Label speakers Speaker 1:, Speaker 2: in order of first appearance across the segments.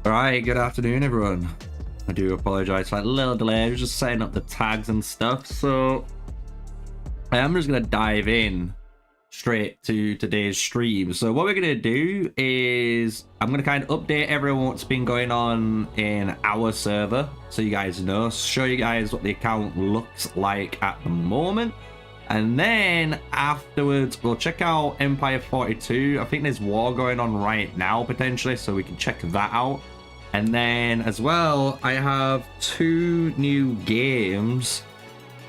Speaker 1: Alright, good afternoon everyone. I do apologize for that little delay. I was just setting up the tags and stuff. So I am just going to dive in straight to today's stream. So what we're going to do is I'm going to kind of update everyone what's been going on in our server, so you guys know, show you guys what the account looks like at the moment. And then afterwards, we'll check out Empire 42. I think there's war going on right now, potentially, so we can check that out. And then as well, I have 2 new games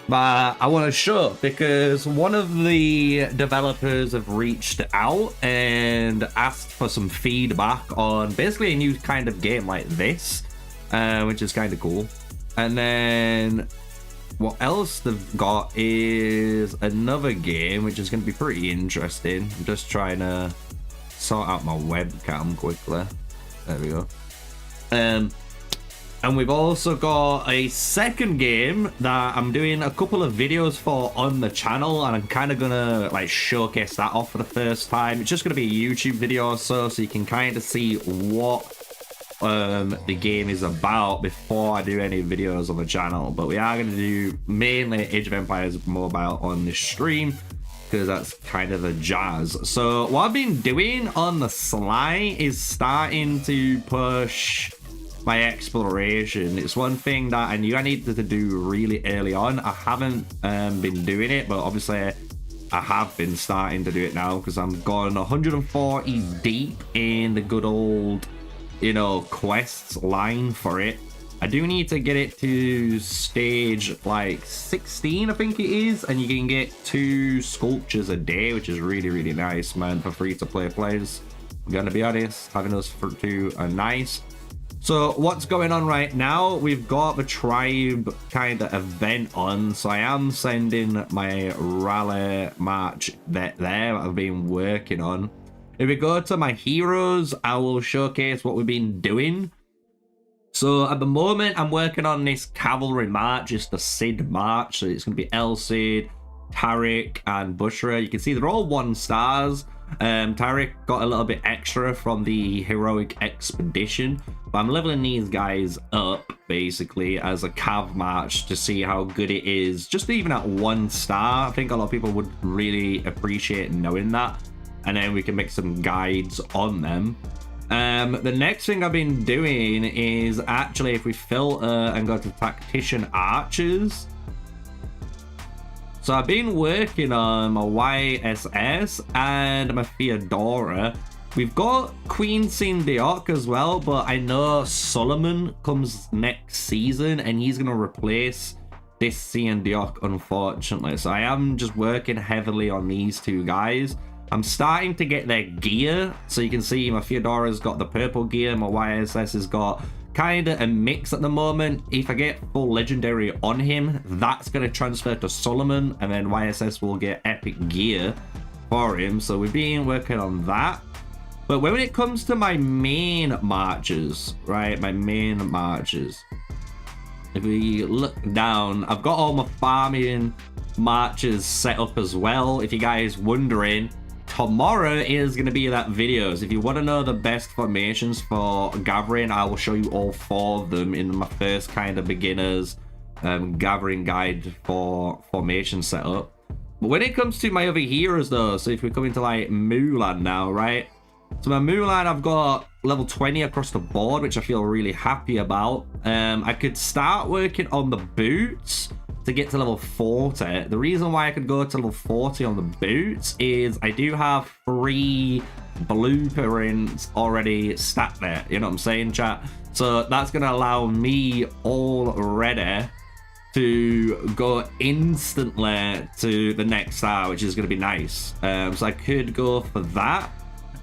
Speaker 1: that I want to show, because one of the developers have reached out and asked for some feedback on basically a new kind of game like this, which is kind of cool. And then what else they've got is another game, which is going to be pretty interesting. I'm just trying to sort out my webcam quickly. There we go. And we've also got a second game that I'm doing a couple of videos for on the channel, and I'm kind of gonna like showcase that off for the first time. It's just gonna be a YouTube video or so you can kind of see what the game is about before I do any videos on the channel. But we are gonna do mainly Age of Empires Mobile on this stream, because that's kind of the jazz. So what I've been doing on the sly is starting to push my exploration. It's one thing that I knew I needed to do really early on. I haven't been doing it, but obviously I have been starting to do it now, because I'm going 140 deep in the good old, you know, quests line for it. I do need to get it to stage like 16, I think it is, and you can get 2 sculptures a day, which is really nice, man, for free-to-play players. I'm gonna be honest, having those for 2 are nice. So what's going on right now, we've got the tribe kind of event on, so I am sending my rally march there I've been working on. If we go to my heroes, I will showcase what we've been doing. So at the moment, I'm working on this cavalry march. It's the Cid march, so it's going to be El Cid, Tariq, and Bushra. You can see they're all 1 stars. Tariq got a little bit extra from the heroic expedition, but I'm leveling these guys up basically as a cav march to see how good it is, just even at 1 star. I think a lot of people would really appreciate knowing that, and then we can make some guides on them. The next thing I've been doing is actually, if we filter and go to tactician archers, so I've been working on my YSS and my Theodora. We've got Queen Sindeok as well, but I know Solomon comes next season and he's going to replace this Sindeok, unfortunately. So I am just working heavily on these 2 guys. I'm starting to get their gear. So you can see my Theodora's got the purple gear, my YSS has got kind of a mix at the moment. If I get full legendary on him, that's going to transfer to Solomon, and then YSS will get epic gear for him. So we've been working on that. But when it comes to my main marches, right, my main marches, if we look down, I've got all my farming marches set up as well. If you guys wondering, tomorrow is going to be that videos. If you want to know the best formations for gathering, I will show you all 4 of them in my first kind of beginners gathering guide for formation setup. But when it comes to my other heroes though, so if we come into like Mulan now, right? So my Mulan, I've got level 20 across the board, which I feel really happy about. I could start working on the boots to get to level 40. The reason why I could go to level 40 on the boots is I do have 3 blueprints already stacked there. You know what I'm saying, chat? So that's going to allow me already to go instantly to the next star, which is going to be nice. So I could go for that.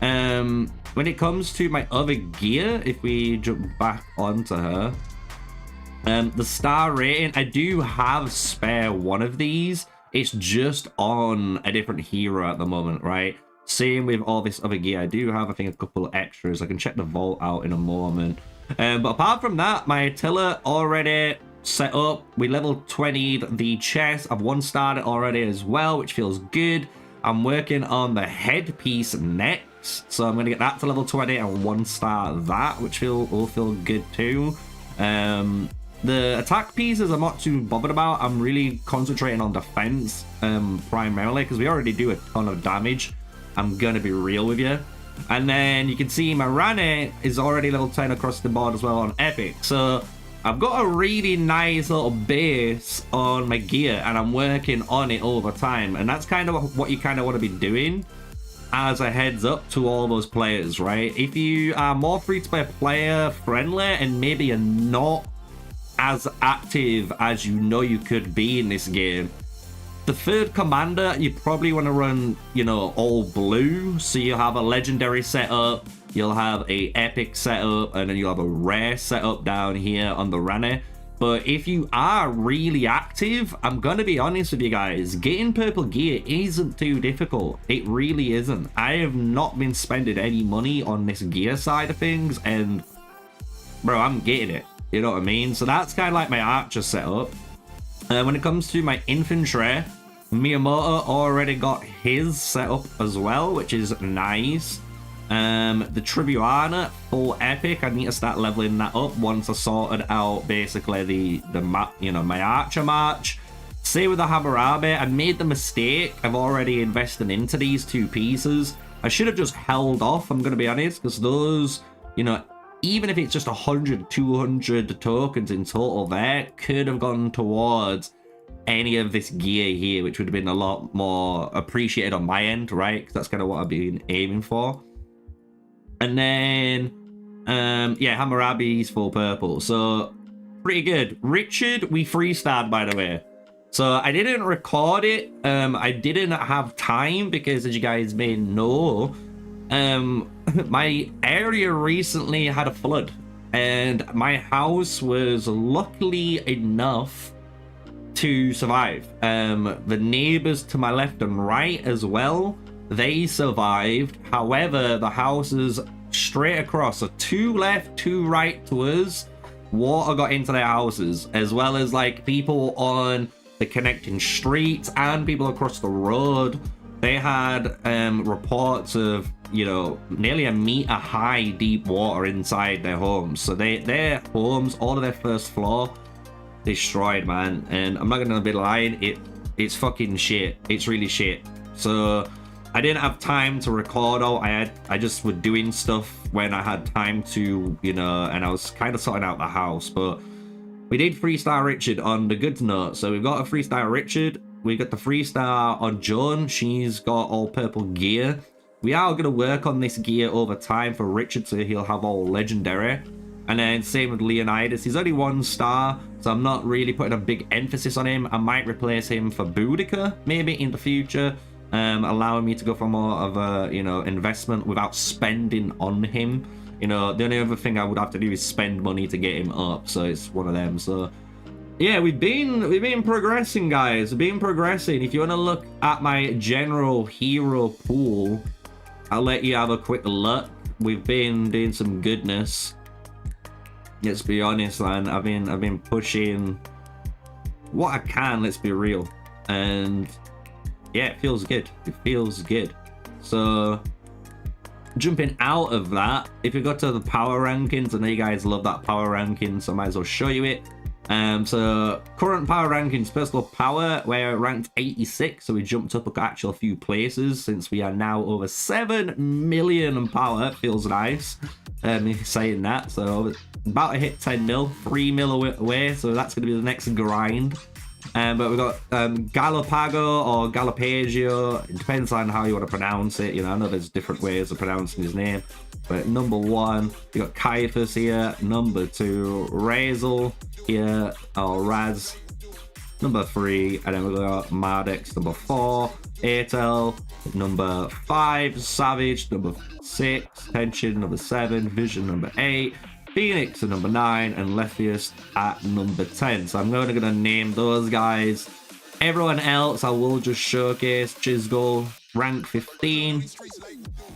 Speaker 1: When it comes to my other gear, if we jump back onto her, the star rating, I do have spare 1 of these. It's just on a different hero at the moment, right? Same with all this other gear. I do have, I think, a couple of extras. I can check the vault out in a moment. But apart from that, my Attila already set up. We level 20'd the chest. I've 1-starred it already as well, which feels good. I'm working on the headpiece next. epics. So I'm going to get that to level 20 and 1-star that, which will feel good too. The attack pieces I'm not too bothered about. I'm really concentrating on defense primarily because we already do a ton of damage. I'm going to be real with you. And then you can see my Rane is already level 10 across the board as well on epic. So I've got a really nice little base on my gear and I'm working on it over time. And that's kind of what you kind of want to be doing as a heads up to all those players, right? If you are more free-to-play player friendly and maybe you're not as active as you know you could be in this game, the third commander, you probably want to run, you know, all blue. So you have a legendary setup, you'll have a epic setup, and then you'll have a rare setup down here on the Rane. But if you are really active, I'm gonna be honest with you guys, getting purple gear isn't too difficult. It really isn't. I have not been spending any money on this gear side of things, and bro, I'm getting it. You know what I mean? So that's kind of like my archer setup. When it comes to my infantry, Miyamoto already got his setup as well, which is nice. The Tribuana full epic, I need to start leveling that up once I sorted out basically the map, you know, my archer march. Same with the Hammurabi, I made the mistake of already investing into these two pieces. I should have just held off, I'm gonna be honest, because those, you know, even if it's just 100, 200 tokens in total there, could have gone towards any of this gear here, which would have been a lot more appreciated on my end, right? Because that's kind of what I've been aiming for. And then, yeah, Hammurabi's full purple. So, pretty good. Richard, we freestyled, by the way. So, I didn't record it. I didn't have time because, as you guys may know, my area recently had a flood and my house was luckily enough to survive. The neighbors to my left and right as well, they survived. However, the houses straight across, so 2 left, 2 right to us, water got into their houses, as well as like people on the connecting streets and people across the road. They had reports of, you know, nearly a meter high deep water inside their homes. So their homes, all of their first floor, destroyed, man. And I'm not gonna be lying, it's fucking shit. It's really shit. So I didn't have time to record all. I just was doing stuff when I had time to, you know, and I was kind of sorting out the house. But we did 3-star Richard on the goods note. So we've got a 3-star Richard. We got the 3-star on Joan. She's got all purple gear. We are going to work on this gear over time for Richard, so he'll have all legendary. And then same with Leonidas. He's only 1 star, so I'm not really putting a big emphasis on him. I might replace him for Boudica maybe in the future, allowing me to go for more of a, you know, investment without spending on him. You know, the only other thing I would have to do is spend money to get him up, so it's one of them. So yeah, we've been progressing, guys. We've been progressing. If you want to look at my general hero pool, I'll let you have a quick look. We've been doing some goodness. Let's be honest, man. I've been pushing what I can. Let's be real, and yeah, it feels good. It feels good. So jumping out of that, if you go to the power rankings, I know you guys love that power ranking, so I might as well show you it. So current power rankings, personal power, we're ranked 86, so we jumped up a few places since we are now over 7 million in power. Feels nice saying that. So about to hit 10 mil, 3 mil away, so that's going to be the next grind. But we've got Galapago or Galapagio. It depends on how you want to pronounce it. You know, I know there's different ways of pronouncing his name. But number 1, we got Caiaphas here. Number 2, Razel here, or Raz. Number 3, and then we got Mardex. Number 4, Airtel. Number 5, Savage. Number 6, Tension. Number 7, Vision. Number 8. Phoenix at number 9 and Lethius at number 10. So I'm only going to name those guys. Everyone else I will just showcase. Chisgo, rank 15.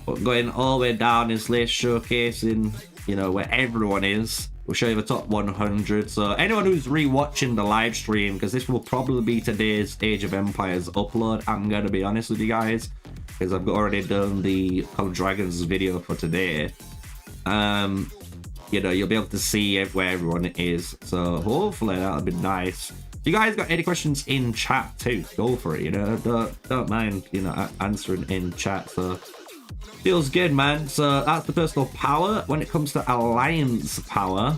Speaker 1: But going all the way down this list, showcasing, you know, where everyone is. We'll show you the top 100. So anyone who's rewatching the live stream, because this will probably be today's Age of Empires upload, I'm going to be honest with you guys. because I've already done the Call of Dragons video for today. You know, you'll be able to see where everyone is. So hopefully that'll be nice. If you guys got any questions in chat too, go for it. You know, don't mind, you know, answering in chat. So feels good, man. So that's the personal power. When it comes to alliance power,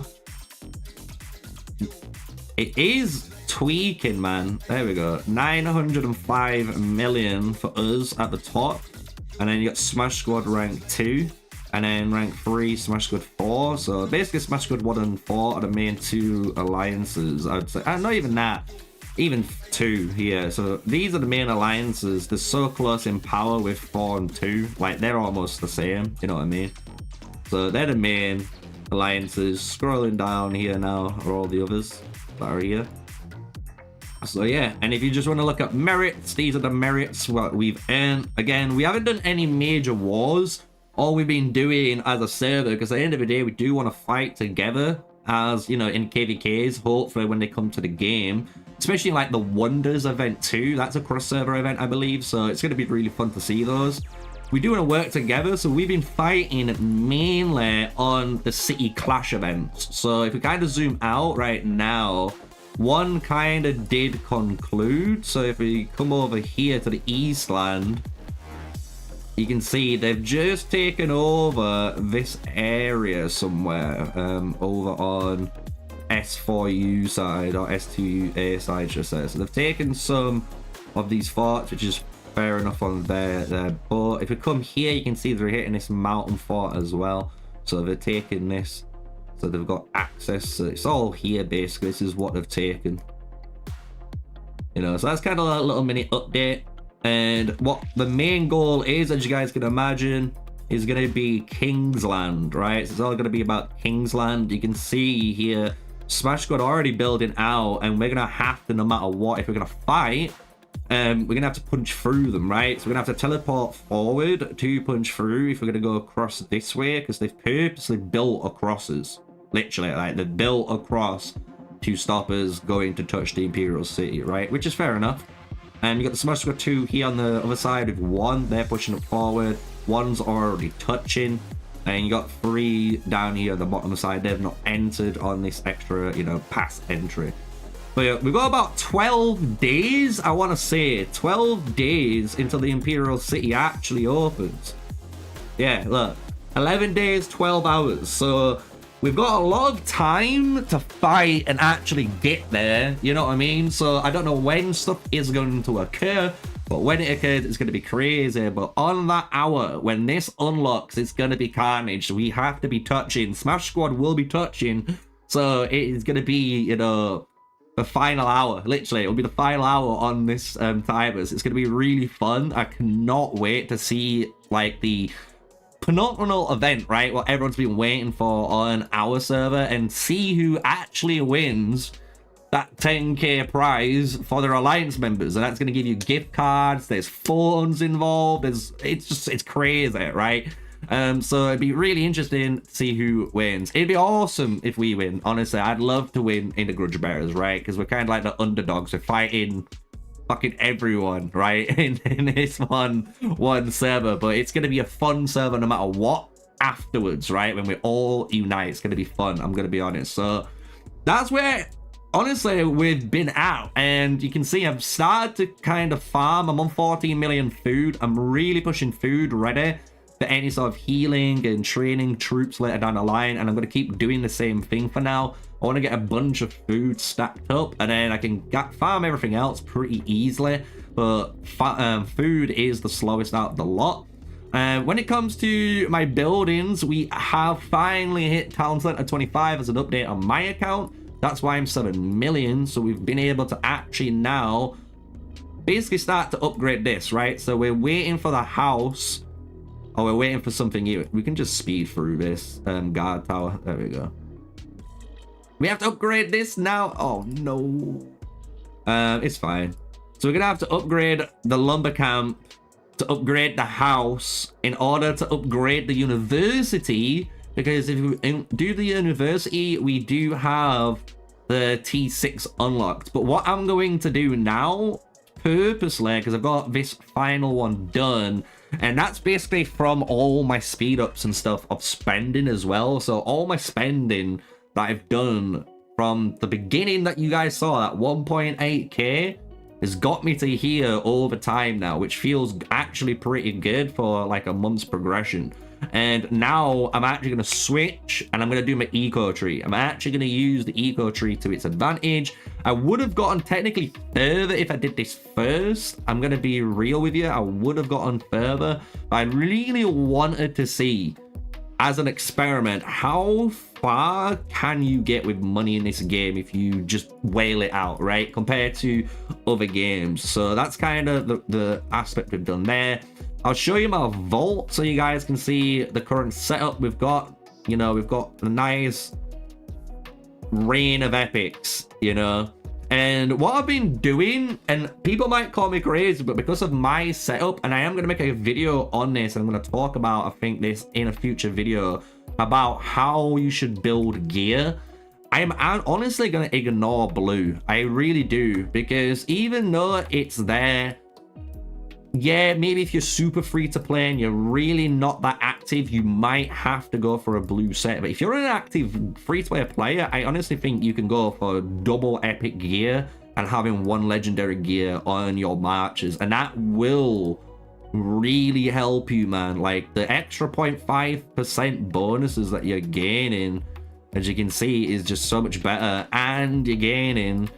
Speaker 1: it is tweaking, man. There we go. 905 million for us at the top, and then you got Smash Squad rank 2. And then rank 3, Smash Squad 4. So basically Smash Squad 1 and 4 are the main 2 alliances, I would say. Not even that. Even 2 here. So these are the main alliances. They're so close in power with 4 and 2. Like, they're almost the same. You know what I mean? So they're the main alliances. Scrolling down here now are all the others that are here. So yeah, and if you just want to look at merits, these are the merits what we've earned. Again, we haven't done any major wars. All we've been doing as a server, because at the end of the day, we do want to fight together as, you know, in KVKs, hopefully when they come to the game. Especially like the Wonders event too. That's a cross-server event, I believe. So it's going to be really fun to see those. We do want to work together. So we've been fighting mainly on the City Clash events. So if we kind of zoom out right now, one kind of did conclude. So if we come over here to the Eastland, you can see they've just taken over this area somewhere over on S4U side, or S2A side, should I say. So they've taken some of these forts, which is fair enough on there. But if we come here, you can see they're hitting this mountain fort as well. So they're taking this. So they've got access. So it's all here, basically. This is what they've taken. You know, so that's kind of a little mini update. And what the main goal is, as you guys can imagine, is going to be Kingsland, right? So it's all going to be about Kingsland. You can see here, Smash Squad already building out, and we're going to have to, no matter what, if we're going to fight, we're going to have to punch through them, right? So we're going to have to teleport forward to punch through if we're going to go across this way, because they've purposely built across us. Literally, like, they've built across to stop us going to touch the Imperial City, right? Which is fair enough. And you got the Smash Squad 2 here on the other side with 1. They're pushing it forward. 1's already touching. And you got 3 down here on the bottom side. They've not entered on this extra, you know, past entry. But yeah, we've got about 12 days, I want to say. 12 days until the Imperial City actually opens. Yeah, look. 11 days, 12 hours. So we've got a lot of time to fight and actually get there, you know what I mean? So I don't know when stuff is going to occur, but when it occurs, it's going to be crazy. But on that hour, when this unlocks, it's going to be carnage. We have to be touching. Smash Squad will be touching. So it is going to be, you know, the final hour. Literally, it'll be the final hour on this timers. It's going to be really fun. I cannot wait to see, like, the phenomenal event, right? What everyone's been waiting for on our server, and see who actually wins that 10k prize for their alliance members. And that's going to give you gift cards. There's phones involved. It's crazy, right? So it'd be really interesting to see who wins. It'd be awesome if we win. Honestly, I'd love to win in the Grudge Bearers, right? Because we're kind of like the underdogs. We're fighting fucking everyone, right, in this one server. But it's gonna be a fun server no matter what afterwards, right? When we all unite, it's gonna be fun, I'm gonna be honest. So that's where honestly we've been at, and you can see I've started to kind of farm. I'm on 14 million food. I'm really pushing food ready for any sort of healing and training troops later down the line, and I'm going to keep doing the same thing for now. I want to get a bunch of food stacked up, and then I can farm everything else pretty easily, but food is the slowest out of the lot. When it comes to my buildings, we have finally hit Town Center 25 as an update on my account. That's why I'm 7 million, so we've been able to actually now basically start to upgrade this, right? So we're waiting for the house. Oh, we're waiting for something new. We can just speed through this guard tower. There we go. We have to upgrade this now. Oh, no. It's fine. So we're going to have to upgrade the lumber camp to upgrade the house in order to upgrade the university. Because if we do the university, we do have the T6 unlocked. But what I'm going to do now, purposely because I've got this final one done, and that's basically from all my speed ups and stuff of spending as well. So all my spending that I've done from the beginning that you guys saw, that 1.8k, has got me to here over time now, which feels actually pretty good for like a month's progression. And now I'm actually going to switch and I'm going to do my eco tree. I'm actually going to use the eco tree to its advantage. I would have gotten technically further if I did this first. I'm going to be real with you. I would have gotten further, but I really wanted to see, as an experiment, how far can you get with money in this game if you just whale it out, right, compared to other games. So that's kind of the aspect we've done there. I'll show you my vault so you guys can see the current setup we've got. You know, we've got a nice rain of epics, you know. And what I've been doing, and people might call me crazy, but because of my setup, and I am going to make a video on this, and I'm going to talk about, I think, this in a future video, about how you should build gear. I'm honestly going to ignore blue. I really do, because even though it's there, yeah, maybe if you're super free to play and you're really not that active, you might have to go for a blue set. But if you're an active free-to-play player, I honestly think you can go for double epic gear and having one legendary gear on your marches. And that will really help you, man. Like, the extra 0.5% bonuses that you're gaining, as you can see, is just so much better. And you're gaining,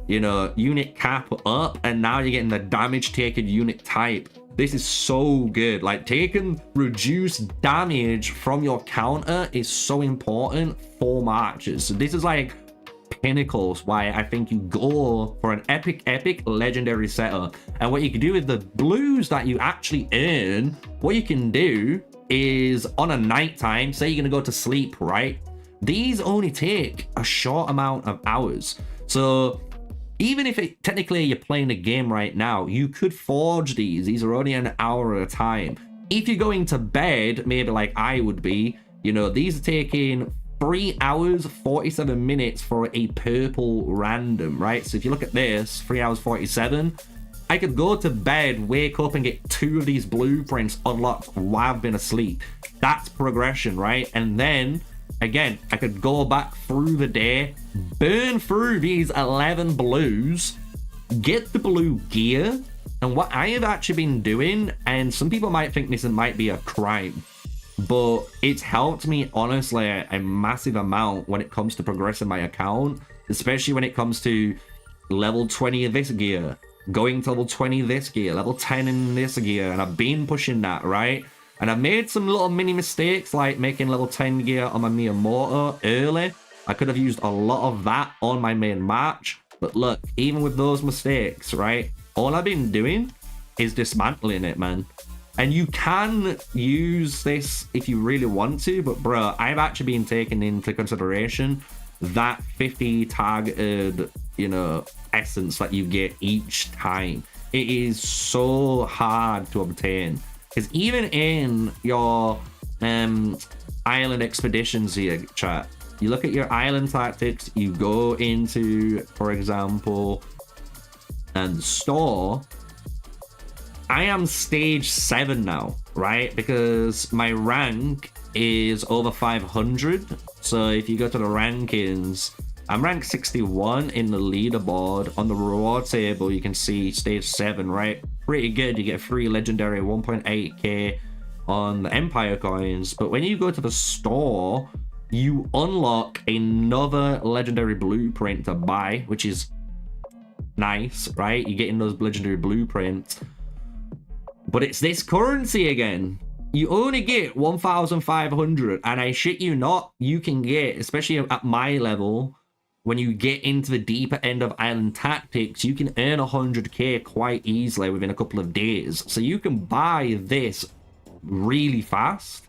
Speaker 1: you know, unit cap up, and now you're getting the damage taken unit type. This is so good. Like, taking reduced damage from your counter is so important for marches. So this is like pinnacles why I think you go for an epic legendary setup. And what you can do with the blues that you actually earn, what you can do is on a nighttime, say you're gonna go to sleep, right? These only take a short amount of hours. So even if technically you're playing a game right now, you could forge these. These are only an hour at a time. If you're going to bed, maybe like I would be, you know, these are taking 3 hours, 47 minutes for a purple random, right? So if you look at this, 3 hours, 47, I could go to bed, wake up and get 2 of these blueprints unlocked while I've been asleep. That's progression, right? And then again, I could go back through the day, burn through these 11 blues, get the blue gear. And what I have actually been doing, and some people might think this might be a crime, but it's helped me honestly a massive amount when it comes to progressing my account, especially when it comes to level 20 of this gear, going to level 20 of this gear, level 10 in this gear, and I've been pushing that, right? And I made some little mini mistakes, like making level 10 gear on my Miyamoto early. I could have used a lot of that on my main march. But look, even with those mistakes, right? All I've been doing is dismantling it, man. And you can use this if you really want to. But bro, I've actually been taking into consideration that 50 targeted, you know, essence that you get each time. It is so hard to obtain. Because even in your island expeditions here, chat, you look at your island tactics, you go into, for example, the store. I am stage 7 now, right? Because my rank is over 500. So if you go to the rankings, I'm ranked 61 in the leaderboard. On the reward table, you can see stage 7, right? Pretty good. You get a free legendary 1.8k on the Empire coins. But when you go to the store, you unlock another legendary blueprint to buy, which is nice, right? You're getting those legendary blueprints. But it's this currency again. You only get 1,500. And I shit you not, you can get, especially at my level, when you get into the deeper end of island tactics, you can earn 100k quite easily within a couple of days. So you can buy this really fast.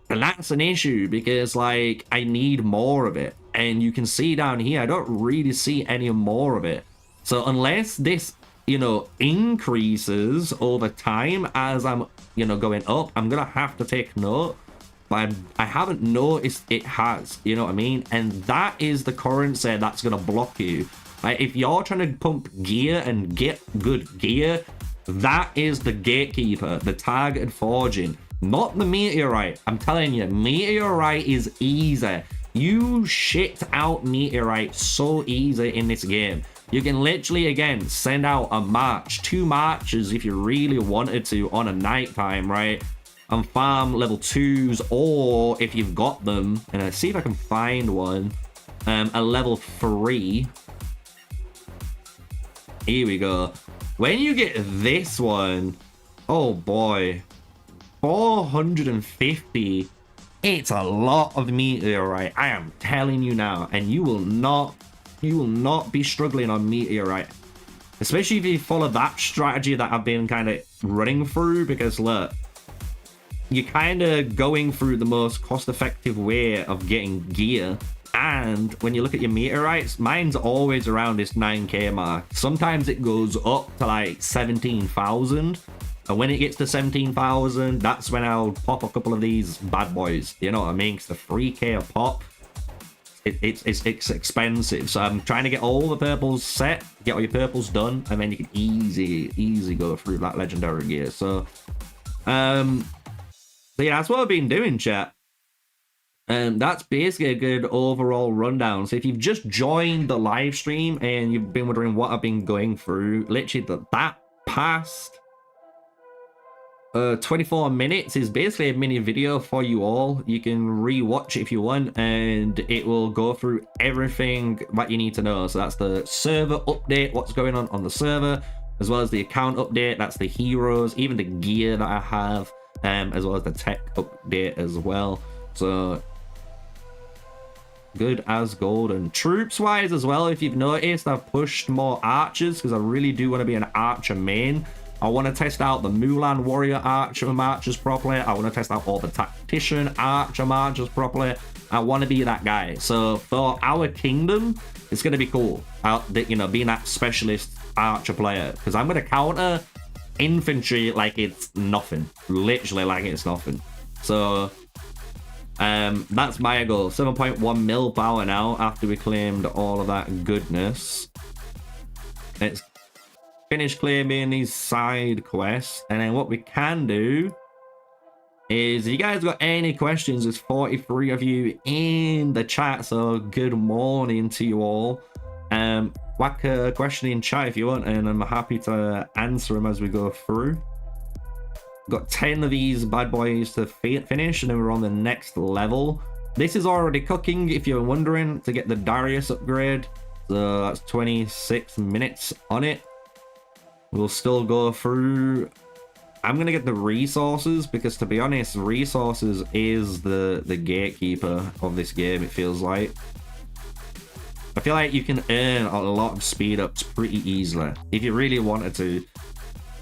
Speaker 1: And that's an issue because, like, I need more of it. And you can see down here, I don't really see any more of it. So unless this, you know, increases over time as I'm, you know, going up, I'm going to have to take note. But I haven't noticed it has, you know what I mean? And that is the currency that's going to block you Like, if you're trying to pump gear and get good gear, that is the gatekeeper, the targeted forging, not the meteorite. I'm telling you, meteorite is easy. You shit out meteorite so easy in this game. You can literally, again, send out a march, 2 marches if you really wanted to on a nighttime, right? And farm level 2s, or if you've got them, and I see if I can find one, a level 3. Here we go. When you get this one, oh boy, 450. It's a lot of meteorite. I am telling you now, and you will not be struggling on meteorite, especially if you follow that strategy that I've been kind of running through. Because look, you're kind of going through the most cost-effective way of getting gear. And when you look at your meteorites, mine's always around this 9k mark. Sometimes it goes up to like 17,000. And when it gets to 17,000, that's when I'll pop a couple of these bad boys. You know what I mean? Because the 3k a pop, it's expensive. So I'm trying to get all the purples set, get all your purples done, and then you can easy go through that legendary gear. So, yeah, that's what I've been doing, chat. And that's basically a good overall rundown. So if you've just joined the live stream and you've been wondering what I've been going through, literally that past 24 minutes is basically a mini video for you all. You can re-watch it if you want, and it will go through everything that you need to know. So that's the server update, what's going on the server, as well as the account update, that's the heroes, even the gear that I have, as well as the tech update as well. So good as gold. And troops wise as well, if you've noticed, I've pushed more archers because I really do want to be an archer main. I want to test out the Mulan warrior archer marchers properly. I want to test out all the tactician archer marchers properly. I want to be that guy. So for our kingdom, it's going to be cool, you know, being that specialist archer player, because I'm going to counter infantry like it's nothing, literally like it's nothing. So that's my goal. 7.1 mil power now after we claimed all of that goodness. Let's finish claiming these side quests, and then what we can do is, if you guys got any questions, there's 43 of you in the chat, so good morning to you all. Whack a question in chat if you want, and I'm happy to answer them as we go through. Got 10 of these bad boys to finish, and then we're on the next level. This is already cooking, if you're wondering, to get the Darius upgrade. So that's 26 minutes on it. We'll still go through. I'm gonna get the resources, because to be honest, resources is the gatekeeper of this game, it feels like. I feel like you can earn a lot of speed ups pretty easily if you really wanted to,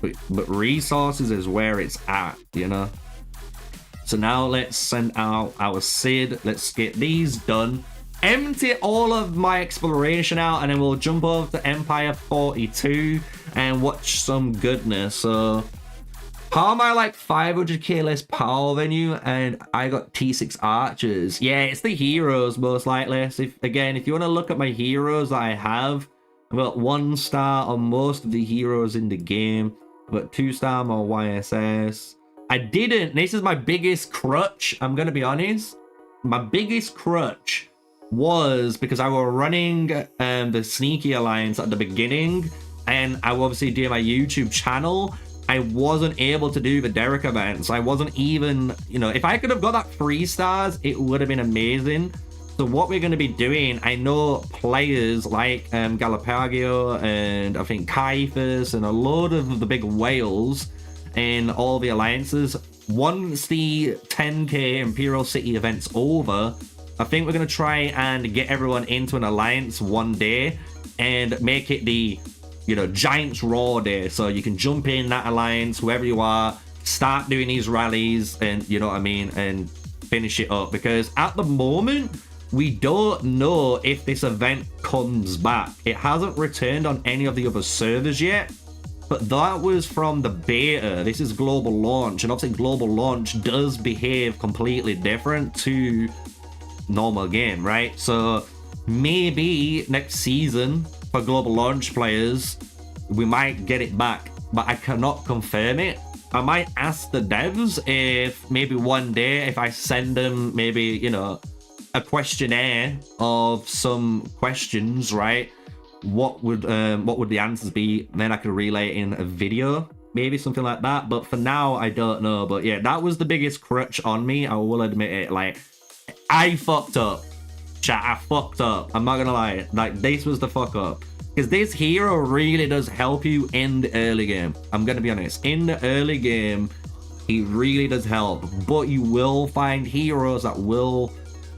Speaker 1: but resources is where it's at, you know. So now let's send out our Sid. Let's get these done, empty all of my exploration out, and then we'll jump over to Empire 42 and watch some goodness. So how am I like 500k less power than you, and I got T6 archers? Yeah, it's the heroes most likely. So if you want to look at my heroes that I have, I've got 1 star on most of the heroes in the game. I've got 2 star on my YSS. This is my biggest crutch, I'm gonna be honest. My biggest crutch was because I was running the Sneakyy Alliance at the beginning, and I was obviously doing my YouTube channel. I wasn't able to do the Derek events. I wasn't even, you know, if I could have got that 3 stars, it would have been amazing. So what we're going to be doing, I know players like Galapagos and I think Caiaphas and a load of the big whales in all the alliances. Once the 10k Imperial City event's over, I think we're going to try and get everyone into an alliance one day and make it the, you know, Giants Raw Day. So you can jump in that alliance, whoever you are, start doing these rallies, and you know what I mean, and finish it up. Because at the moment, we don't know if this event comes back. It hasn't returned on any of the other servers yet, but that was from the beta. This is global launch, and obviously global launch does behave completely different to normal game, right? So maybe next season for global launch players, we might get it back, but I cannot confirm it. I might ask the devs if maybe one day, if I send them maybe, you know, a questionnaire of some questions, right? What would the answers be? Then I could relay it in a video, maybe something like that. But for now, I don't know. But yeah, that was the biggest crutch on me. I will admit it. Like, I fucked up. Chat, I fucked up. I'm not gonna lie. Like, this was the fuck up. Because this hero really does help you in the early game. I'm gonna be honest. In the early game, he really does help. But you will find heroes that will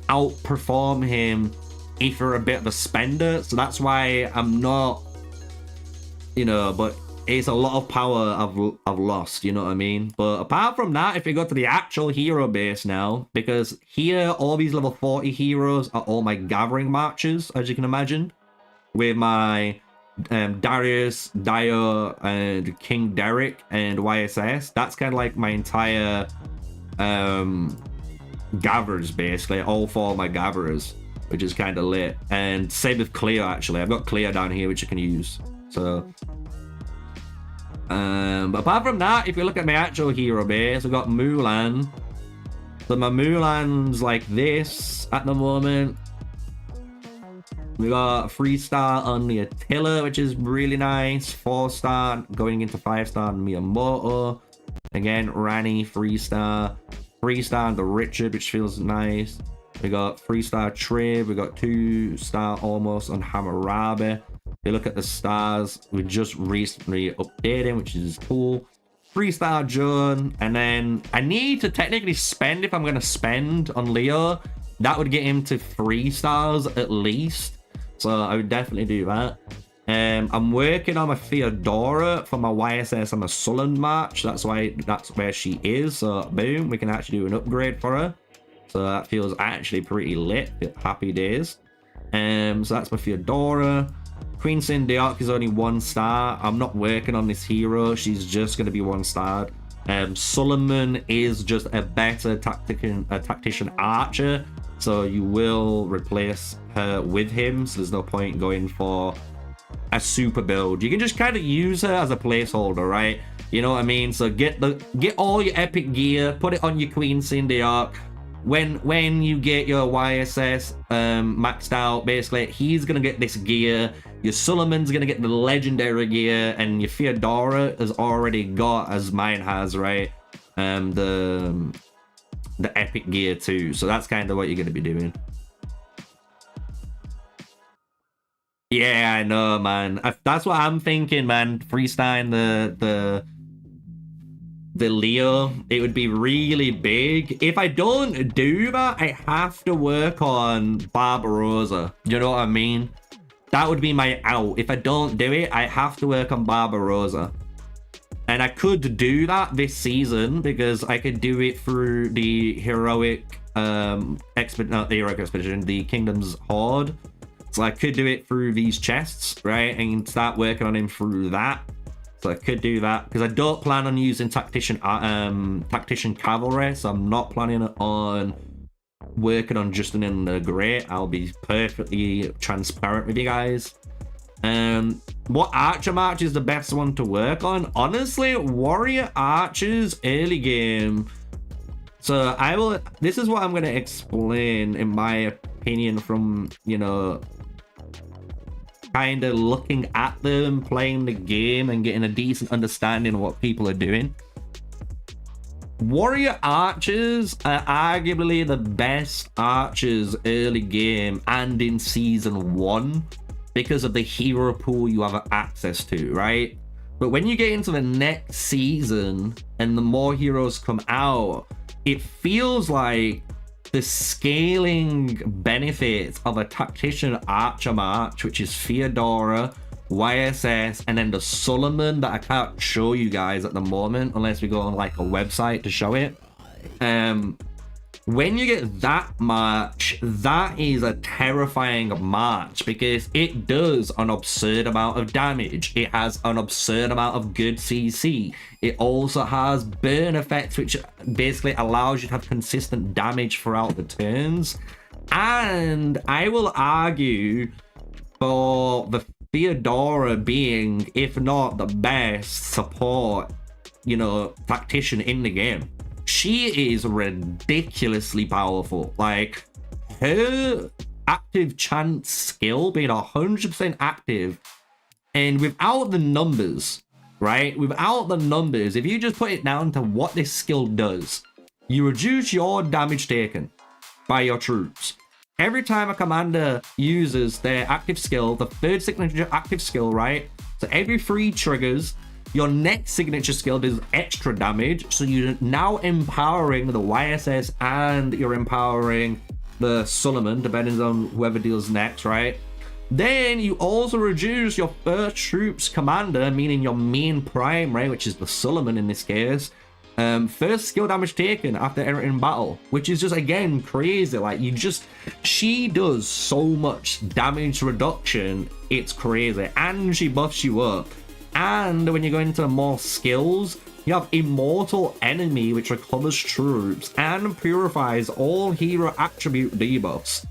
Speaker 1: outperform him if you're a bit of a spender. So that's why I'm not, you know, but it's a lot of power I've lost, you know what I mean? But apart from that, if you go to the actual hero base now, because here all these level 40 heroes are all my gathering marches, as you can imagine, with my Darius, Dio, and King Derek and YSS. That's kind of like my entire gatherers, basically, all four of my gatherers, which is kind of lit. And same with Cleo, actually. I've got Cleo down here, which you can use. So but apart from that, if you look at my actual hero base, I've got Mulan. So my Mulan's like this at the moment. We got 3-star on the Attila, which is really nice. 4-star going into 5-star on Miyamoto. Again, Rani, 3-star. 3-star on the Richard, which feels nice. We got 3-star Trib. We got 2-star almost on Hammurabi. If you look at the stars, we just recently updated, which is cool. 3-star Joan. And then I need to technically spend, if I'm going to spend on Leo, that would get him to 3 stars at least. So I would definitely do that. I'm working on my Theodora for my YSS and my Sullen March. That's where she is. So boom, we can actually do an upgrade for her. So that feels actually pretty lit. Happy days. So that's my Theodora. Queen Syndiok is only 1-star. I'm not working on this hero. She's just going to be 1-star. Solomon is just a better tactician archer. So you will replace her with him. So there's no point going for a super build. You can just kind of use her as a placeholder, right? You know what I mean? So get all your epic gear, put it on your Queen Syndiok. When you get your YSS maxed out, basically, he's gonna get this gear. Your Solomon's gonna get the legendary gear, and your Theodora has already got, as mine has, right? The epic gear too. So that's kind of what you're gonna be doing. Yeah, I know, man. That's what I'm thinking, man. Freestyle the Leo, it would be really big. If I don't do that, I have to work on Barbarossa. You know what I mean? That would be my out. If I don't do it, I have to work on Barbarossa. And I could do that this season because I could do it through the heroic expedition, the Kingdom's Horde. So I could do it through these chests, right? And start working on him through that. So I could do that because I don't plan on using tactician cavalry. So I'm not planning on working on Justin in the Great. I'll be perfectly transparent with you guys. What archer march is the best one to work on? Honestly, warrior archers early game. So this is what I'm going to explain in my opinion from, you know, kind of looking at them, playing the game and getting a decent understanding of what people are doing. Warrior archers are arguably the best archers early game and in season 1 because of the hero pool you have access to, right? But when you get into the next season and the more heroes come out, it feels like the scaling benefits of a tactician archer march, which is Theodora, YSS, and then the Solomon that I can't show you guys at the moment unless we go on like a website to show it. When you get that march, that is a terrifying march because it does an absurd amount of damage. It has an absurd amount of good CC. It also has burn effects, which basically allows you to have consistent damage throughout the turns. And I will argue for the Theodora being, if not the best support, you know, tactician in the game. She is ridiculously powerful. Like, her active chance skill being 100% active, and without the numbers, right? Without the numbers, if you just put it down to what this skill does, you reduce your damage taken by your troops. Every time a commander uses their active skill, the third signature active skill, right? So every 3 triggers, your next signature skill does extra damage. So you're now empowering the YSS and you're empowering the Solomon, depending on whoever deals next, right? Then you also reduce your first troops commander, meaning your main prime, right? Which is the Solomon in this case. First skill damage taken after entering battle, which is just, again, crazy. Like, she does so much damage reduction, it's crazy. And she buffs you up. And when you go into more skills, you have Immortal Enemy, which recovers troops and purifies all hero attribute debuffs.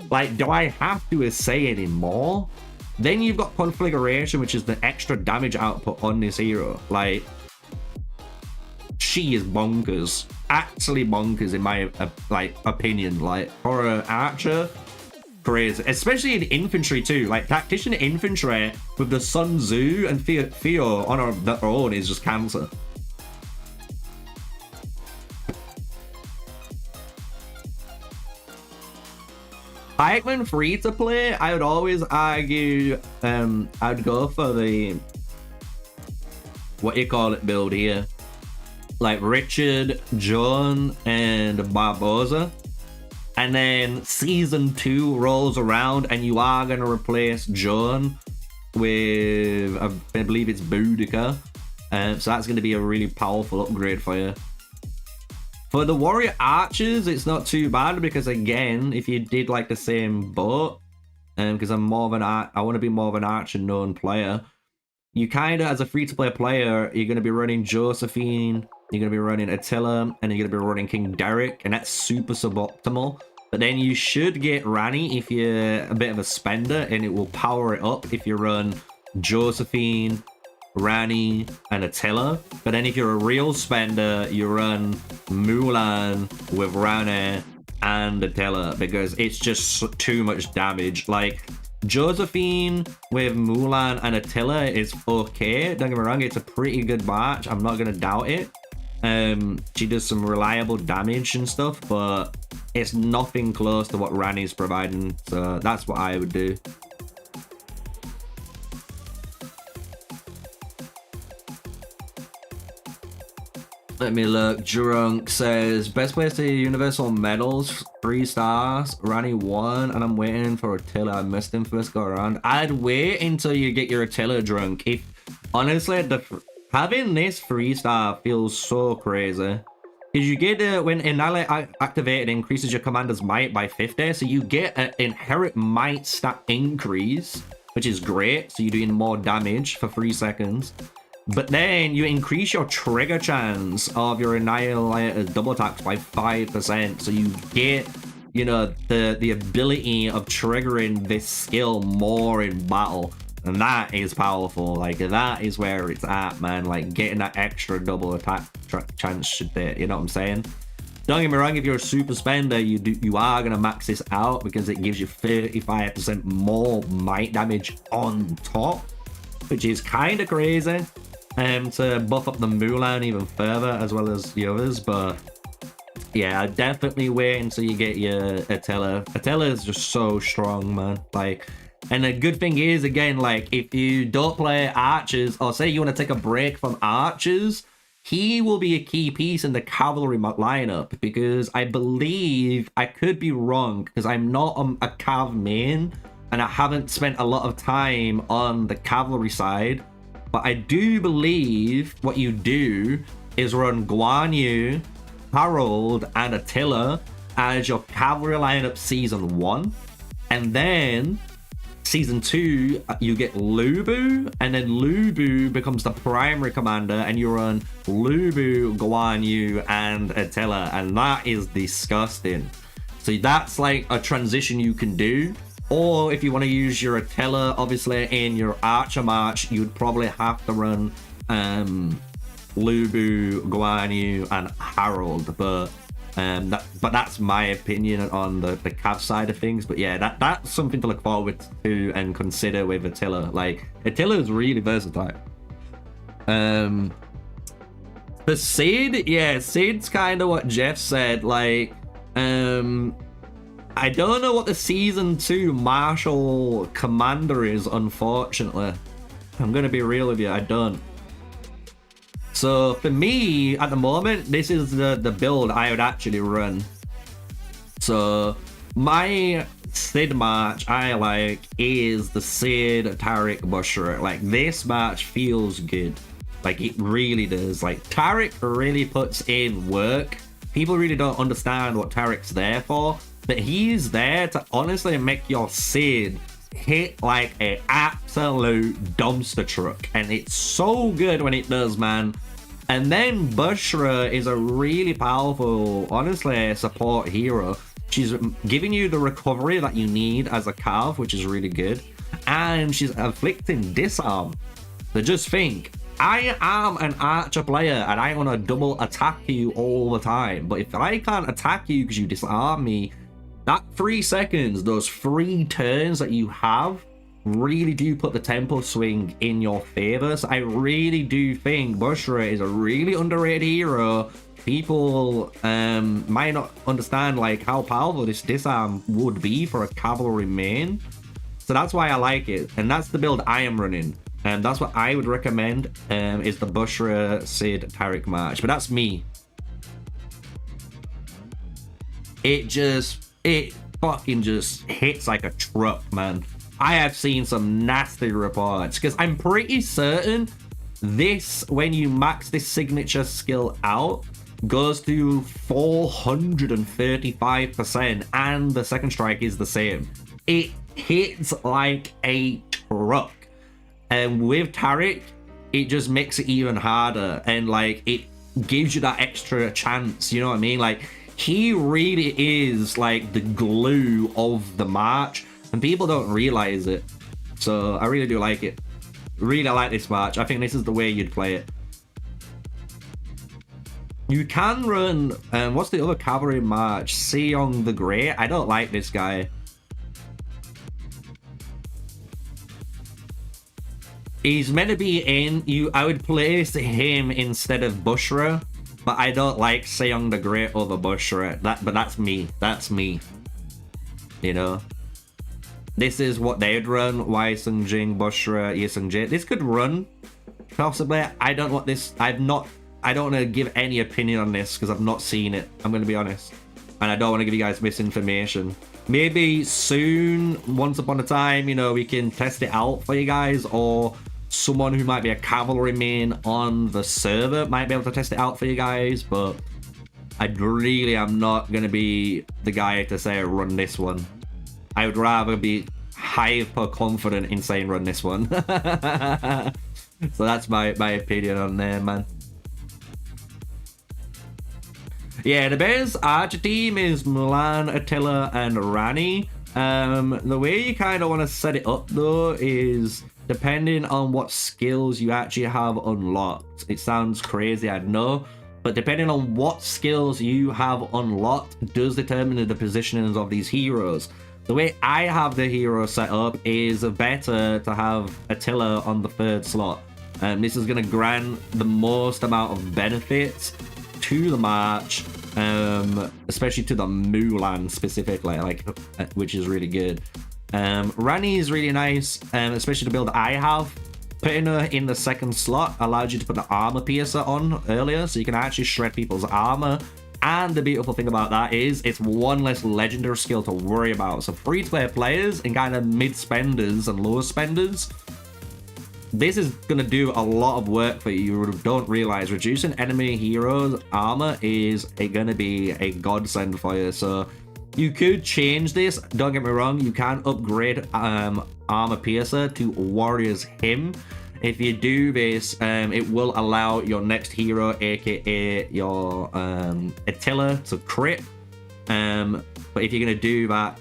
Speaker 1: Like, do I have to say any more? Then you've got Conflagration, which is the extra damage output on this hero. Like, she is bonkers. Actually bonkers in my opinion. Like, for an archer, crazy. Especially in infantry too. Like, tactician infantry with the Sun Tzu and Theo on their own is just cancer. Pikeman free to play, I would always argue I'd go for the what you call it build here. Like Richard, John, and Barboza. And then season 2 rolls around and you are going to replace John with, I believe it's Boudica. So that's going to be a really powerful upgrade for you. For the warrior archers, it's not too bad because, again, if you did like the same boat, because I'm more of an I want to be more of an archer known player. You kind of, as a free-to-play player, you're going to be running Josephine, you're going to be running Attila, and you're going to be running King Derek, and that's super suboptimal. But then you should get Rani if you're a bit of a spender, and it will power it up if you run Josephine, Rani, and Attila. But then if you're a real spender, you run Mulan with Rani and Attila, because it's just too much damage. Like, Josephine with Mulan and Attila is okay. Don't get me wrong, it's a pretty good match. I'm not going to doubt it. She does some reliable damage and stuff, but it's nothing close to what Rani's providing. So that's what I would do. Let me look. Drunk says, best place to Universal Medals, 3 stars. Rani 1, and I'm waiting for Attila. I missed him first go around. I'd wait until you get your Attila drunk. If honestly, having this 3-star feels so crazy. Because you get when Annihilate activated, increases your commander's might by 50. So you get an inherent might stat increase, which is great. So you're doing more damage for 3 seconds. But then you increase your trigger chance of your Annihilator's double attacks by 5%. So you get, you know, the ability of triggering this skill more in battle. And that is powerful. Like, that is where it's at, man. Like, getting that extra double attack chance should there. You know what I'm saying? Don't get me wrong, if you're a super spender, you are going to max this out because it gives you 35% more might damage on top, which is kind of crazy. To buff up the Mulan even further, as well as the others. But yeah, definitely wait until you get your Attila. Attila is just so strong, man. Like, and the good thing is, again, like, if you don't play archers, or say you want to take a break from archers, he will be a key piece in the cavalry lineup, because I believe, I could be wrong, because I'm not a cav main, and I haven't spent a lot of time on the cavalry side. But I do believe what you do is run Guan Yu, Harold, and Attila as your cavalry lineup season 1. And then season 2, you get Lubu, and then Lubu becomes the primary commander, and you run Lubu, Guan Yu, and Attila. And that is disgusting. So that's like a transition you can do. Or if you want to use your Attila, obviously in your Archer March, you'd probably have to run Lubu, Guan Yu, and Harold. But that's my opinion on the cav side of things. But yeah, that's something to look forward to and consider with Attila. Like, Attila is really versatile. The Sid, yeah, Sid's kind of what Jeff said. Like, I don't know what the Season 2 Martial Commander is, unfortunately. I'm gonna be real with you, I don't. So for me, at the moment, this is the build I would actually run. So my Sid match I like is the Sid Taric Bushra. Like, this match feels good. Like, it really does. Like, Taric really puts in work. People really don't understand what Taric's there for, but he's there to honestly make your Sid hit like an absolute dumpster truck, and it's so good when it does, man. And then Bushra is a really powerful, honestly, support hero. She's giving you the recovery that you need as a cav, which is really good, and she's inflicting disarm. So just think, I am an Archer player and I want to double attack you all the time, but if I can't attack you because you disarm me, that 3 seconds, those 3 turns that you have, really do put the tempo swing in your favor. So I really do think Bushra is a really underrated hero. People might not understand like how powerful this disarm would be for a cavalry main. So that's why I like it, and that's the build I am running. And that's what I would recommend, is the Bushra Sid Taric match. But that's me. It fucking just hits like a truck, man. I have seen some nasty reports, because I'm pretty certain this, when you max this signature skill out, goes to 435%, and the second strike is the same. It hits like a truck. And with Taric, it just makes it even harder, and like it gives you that extra chance, you know what I mean? Like, he really is like the glue of the march, and people don't realize it. So I really do like it. Really like this match. I think this is the way you'd play it. You can run, what's the other cavalry march? Seong the Great. I don't like this guy. He's meant to be in, I would place him instead of Bushra, but I don't like Seong the Great over Bushra. But that's me. That's me. You know? This is what they'd run. Wai Sung Jing, Bushra, Yi Sung Jae. This could run, possibly. I don't want this. I don't want to give any opinion on this because I've not seen it. I'm going to be honest. And I don't want to give you guys misinformation. Maybe soon, once upon a time, you know, we can test it out for you guys, or someone who might be a cavalry main on the server might be able to test it out for you guys, but I really am not going to be the guy to say run this one. I would rather be hyper confident in saying run this one. So that's my opinion on there, man. Yeah, the best Archer team is Mulan, Attila, and Rani. The way you kind of want to set it up, though, is depending on what skills you actually have unlocked. It sounds crazy, I know, but depending on what skills you have unlocked does determine the positionings of these heroes. The way I have the hero set up is better to have Attila on the 3rd slot. This is going to grant the most amount of benefits to the march, especially to the Mulan specifically, like, which is really good. Rani is really nice, especially the build I have. Putting her in the 2nd slot allows you to put the armor piercer on earlier, so you can actually shred people's armor. And the beautiful thing about that is it's one less legendary skill to worry about. So free-to-play players and kind of mid-spenders and lower spenders, this is going to do a lot of work for you. You don't realize reducing enemy heroes armor is going to be a godsend for you. So you could change this, don't get me wrong, you can upgrade armor piercer to warrior's hymn. If you do this, it will allow your next hero, aka your Attila, to crit. But if you're going to do that,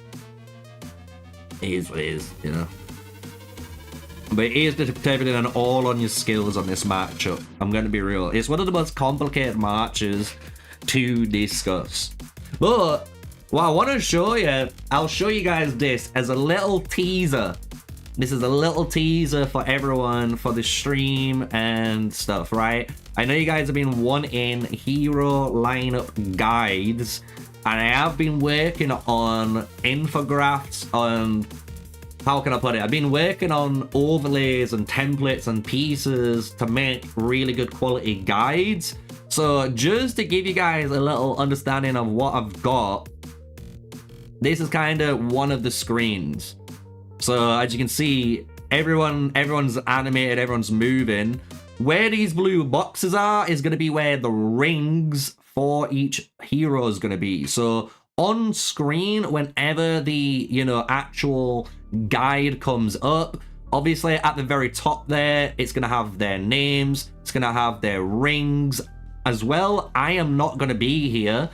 Speaker 1: It is what it is, you know. But it is depending on all on your skills on this matchup. I'm going to be real. It's one of the most complicated matches to discuss. But what I want to show you, I'll show you guys this as a little teaser. This is a little teaser for everyone for the stream and stuff, right? I know you guys have been wanting hero lineup guides, and I have been working on infographics on, how can I put it? I've been working on overlays and templates and pieces to make really good quality guides. So just to give you guys a little understanding of what I've got, this is kind of one of the screens. So as you can see, everyone's animated, everyone's moving. Where these blue boxes are is going to be where the rings for each hero is going to be. So on screen, whenever the, you know, actual guide comes up, obviously at the very top there, it's going to have their names, it's going to have their rings as well. I am not going to be here.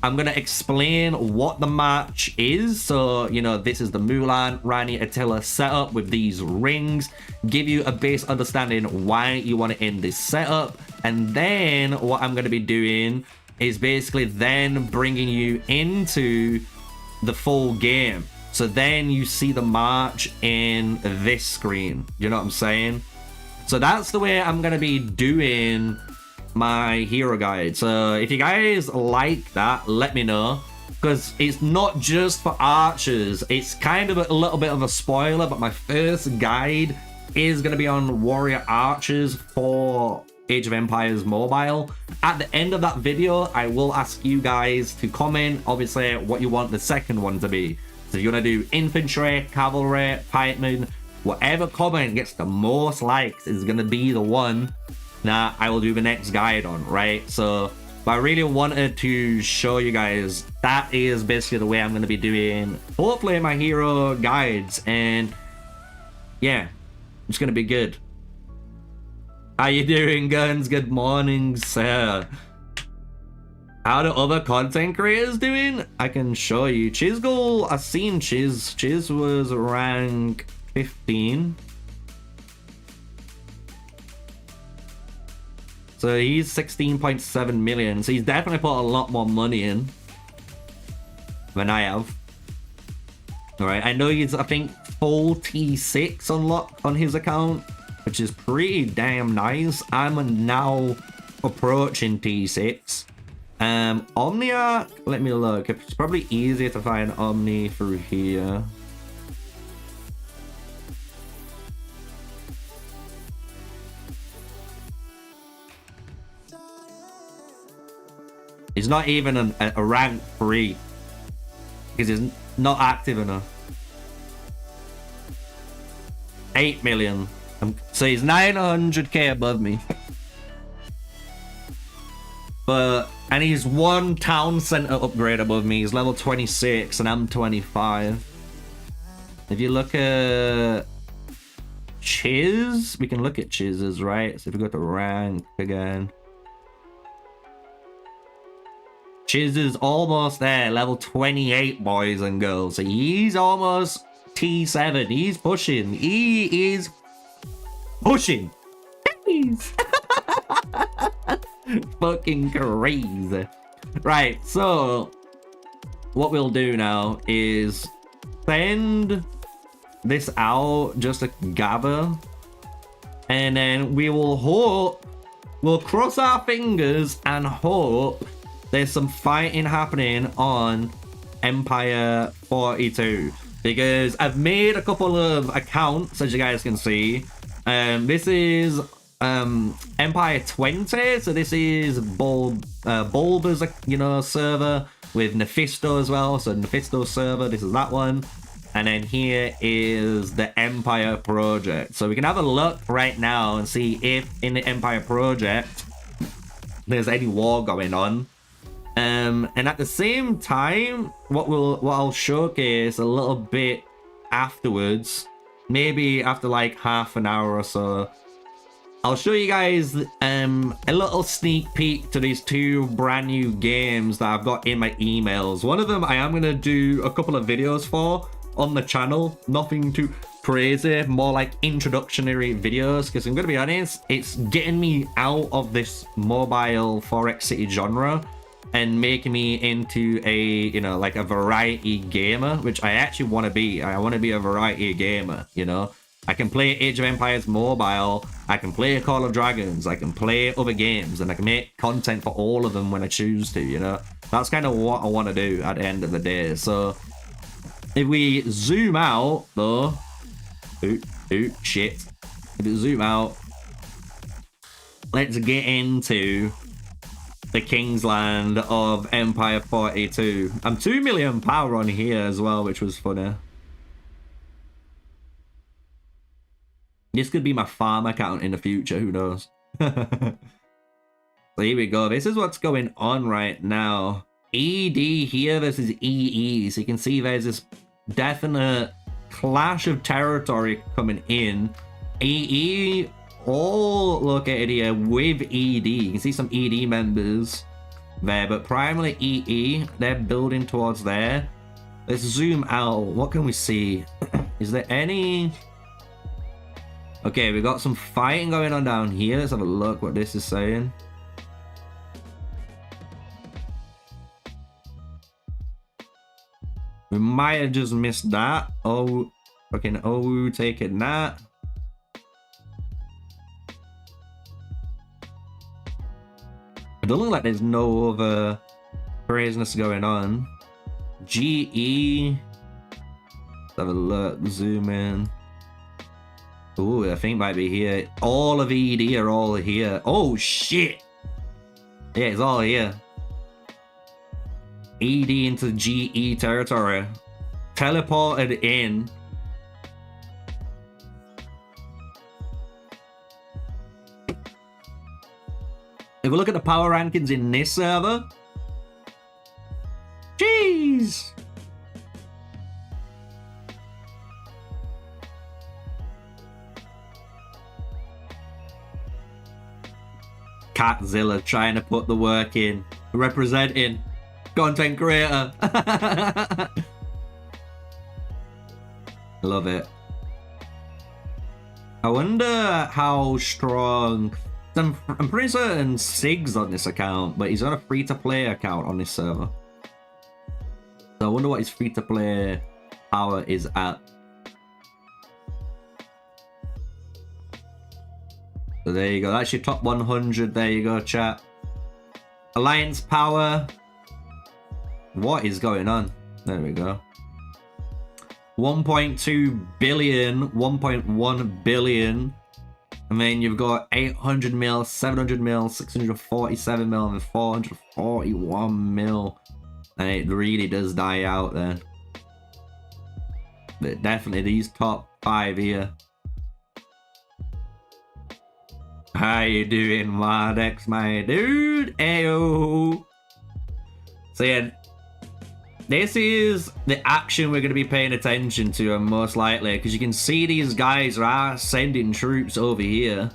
Speaker 1: I'm going to explain what the match is. So, you know, this is the Mulan, Rani, Attila setup with these rings. Give you a base understanding why you want to end this setup. And then what I'm going to be doing is basically then bringing you into the full game. So then you see the match in this screen. You know what I'm saying? So that's the way I'm going to be doing my hero guide. So if you guys like that, let me know, because it's not just for archers. It's kind of a little bit of a spoiler, but my first guide is going to be on warrior archers for Age of Empires Mobile. At the end of that video, I will ask you guys to comment, obviously, what you want the second one to be. So if you want to do infantry, cavalry, pikemen, whatever comment gets the most likes is going to be the one that I will do the next guide on, right? So, but I really wanted to show you guys that is basically the way I'm going to be doing, hopefully, my hero guides. And yeah, it's going to be good. How you doing, Guns? Good morning, sir. How do other content creators doing? I can show you. Chisgul, I've seen Chiz. Chiz was rank 15. So he's 16.7 million. So he's definitely put a lot more money in than I have. Alright, I know he's, I think, full T6 unlocked on his account, which is pretty damn nice. I'm now approaching T6. Omniarch, let me look. It's probably easier to find Omni through here. He's not even a rank 3 because he's not active enough. 8 million. So he's 900k above me. And he's one town center upgrade above me. He's level 26 and I'm 25. If you look at Chiz, we can look at Chiz's, right? So if we go to rank again. Chiz is almost there, level 28, boys and girls. So he's almost T7. He's pushing. He is pushing. Jeez. Fucking crazy. Right, so what we'll do now is send this out just to gather, and then we will hope, we'll cross our fingers and hope there's some fighting happening on Empire 42, because I've made a couple of accounts, as you guys can see. This is Empire 20, so this is Bulba's, you know, server with Nephisto as well. So Nephisto server, this is that one. And then here is the Empire Project. So we can have a look right now and see if in the Empire Project there's any war going on. And at the same time, what I'll showcase a little bit afterwards, maybe after like half an hour or so, I'll show you guys a little sneak peek to these two brand new games that I've got in my emails. One of them I am going to do a couple of videos for, on the channel. Nothing too crazy, more like introductory videos, because I'm gonna be honest, it's getting me out of this mobile Forex City genre and making me into a, you know, like a variety gamer, which I actually want to be. I want to be a variety gamer, you know. I can play Age of Empires mobile, I can play Call of Dragons, I can play other games, and I can make content for all of them when I choose to, you know. That's kind of what I want to do at the end of the day. So if we zoom out though, shit. If we zoom out, let's get into the Kingsland of Empire 42. I'm 2 million power on here as well, which was funny. This could be my farm account in the future, who knows? So here we go. This is what's going on right now. ED here versus EE. So you can see there's this definite clash of territory coming in. EE all located here with ED. You can see some ED members there, but primarily EE, they're building towards there. Let's zoom out. What can we see? Is there any... Okay, we got some fighting going on down here. Let's have a look what this is saying. We might have just missed that. Oh, fucking oh, taking that. It doesn't look like there's no other craziness going on. GE. Let's have a look. Zoom in. Ooh, I think might be here. All of ED are all here. Oh, shit. Yeah, it's all here. ED into GE territory. Teleported in. If we look at the power rankings in this server. Jeez. Catzilla trying to put the work in, representing content creator. Love it. I wonder how strong. I'm pretty certain Sig's on this account, but he's on a free-to-play account on this server. So I wonder what his free-to-play power is at. So there you go. That's your top 100. There you go, chat. Alliance power. What is going on? There we go. 1.2 billion, 1.1 billion. And then you've got 800 mil, 700 mil, 647 mil, and 441 mil. And it really does die out there. But definitely these top 5 here. How you doing, Mardex, my dude? Ayo. So yeah, this is the action we're going to be paying attention to, most likely, because you can see these guys are sending troops over here.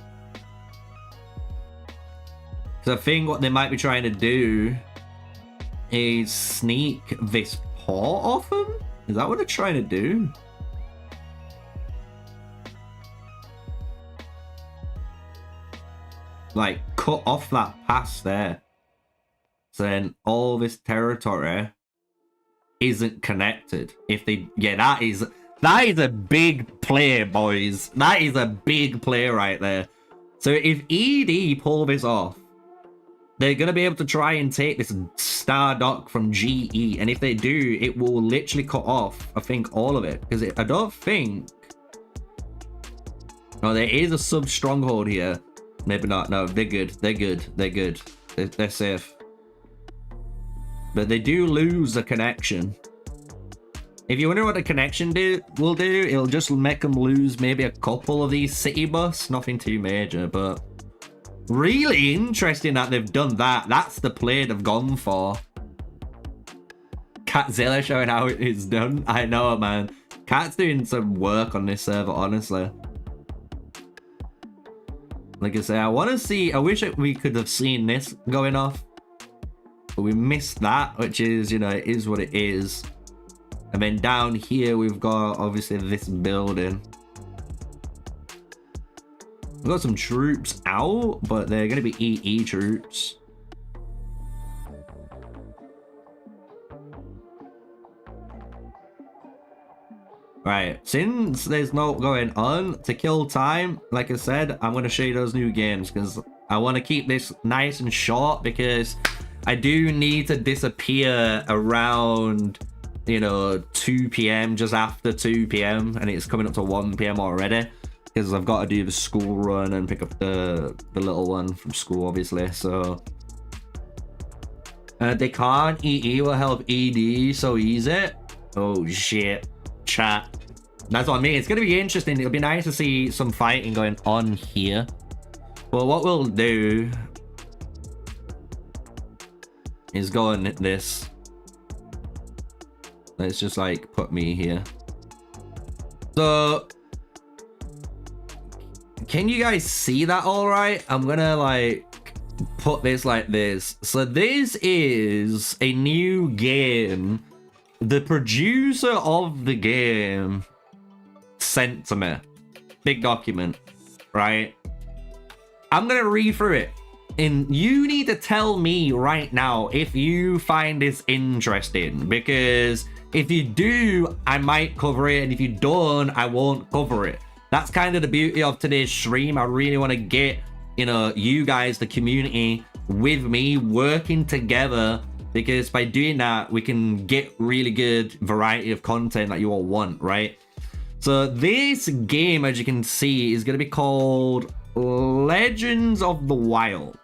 Speaker 1: So I think what they might be trying to do is sneak this port off them. Is that what they're trying to do? Like, cut off that pass there. So then all this territory isn't connected. If they... Yeah, that is a big play, boys. That is a big play right there. So if ED pull this off, they're going to be able to try and take this star dock from GE. And if they do, it will literally cut off, I think, all of it. Because I don't think... Oh, there is a sub-stronghold here. Maybe not. No, they're good. They're good. They're good. They're safe. But they do lose the connection. If you wonder what the connection will do, it'll just make them lose maybe a couple of these city bus. Nothing too major, but really interesting that they've done that. That's the play they've gone for. Catzilla showing how it is done. I know, man. Cat's doing some work on this server, honestly. Like I say, I want to see... I wish we could have seen this going off. But we missed that, which is, you know, it is what it is. And then down here, we've got obviously this building. We've got some troops out, but they're going to be EE troops. Right, since there's no going on, to kill time, like I said, I'm going to show you those new games because I want to keep this nice and short because I do need to disappear around, you know, 2 p.m, just after 2 p.m, and it's coming up to 1 p.m. already because I've got to do the school run and pick up the little one from school, obviously. So they can't. EE will help ED so easy. Oh shit, chat. That's what I mean. It's going to be interesting. It'll be nice to see some fighting going on here. But what we'll do is go on this. Let's just like put me here. So can you guys see that all right? I'm going to like put this like this. So this is a new game. The producer of the game sent to me. Big document, right? I'm gonna read through it, and you need to tell me right now if you find this interesting, because if you do, I might cover it, and if you don't, I won't cover it. That's kind of the beauty of today's stream. I really want to get, you know, you guys, the community, with me working together, because by doing that, we can get really good variety of content that you all want, right? So this game, as you can see, is going to be called Legends of the Wild.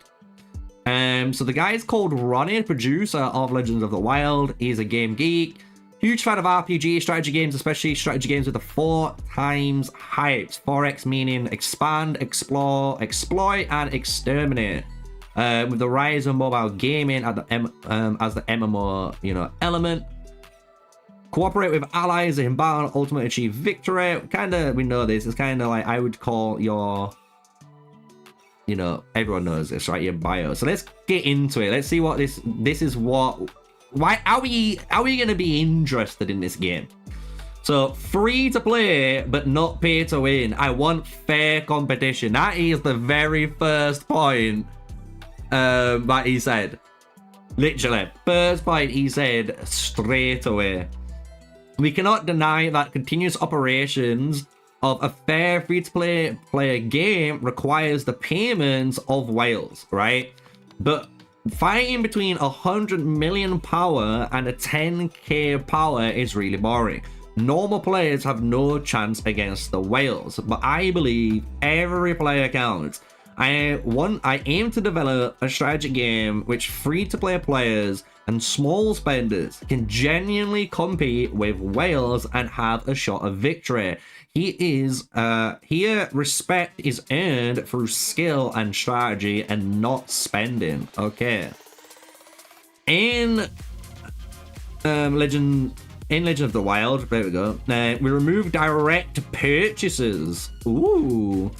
Speaker 1: So the guy is called Ronnie, producer of Legends of the Wild. He's a game geek. Huge fan of RPG, strategy games, especially strategy games with the 4 times hypes. 4x meaning expand, explore, exploit, and exterminate. With the rise of mobile gaming as the MMO, you know, element. Cooperate with allies in battle, ultimately achieve victory. We know this. It's kind of like, I would call your, you know, everyone knows this, right? Your bio. So let's get into it. Let's see what this is. Why are we going to be interested in this game? So free to play, but not pay to win. I want fair competition. That is the very first point that he said. Literally, first point he said straight away. We cannot deny that continuous operations of a fair free-to-play player game requires the payments of whales, right? But fighting between 100 million power and a 10k power is really boring. Normal players have no chance against the whales, but I believe every player counts. I aim to develop a strategy game which free-to-play players and small spenders can genuinely compete with whales and have a shot of victory. Here respect is earned through skill and strategy and not spending. Okay. In Legend of the Wild, there we go. We remove direct purchases. Ooh.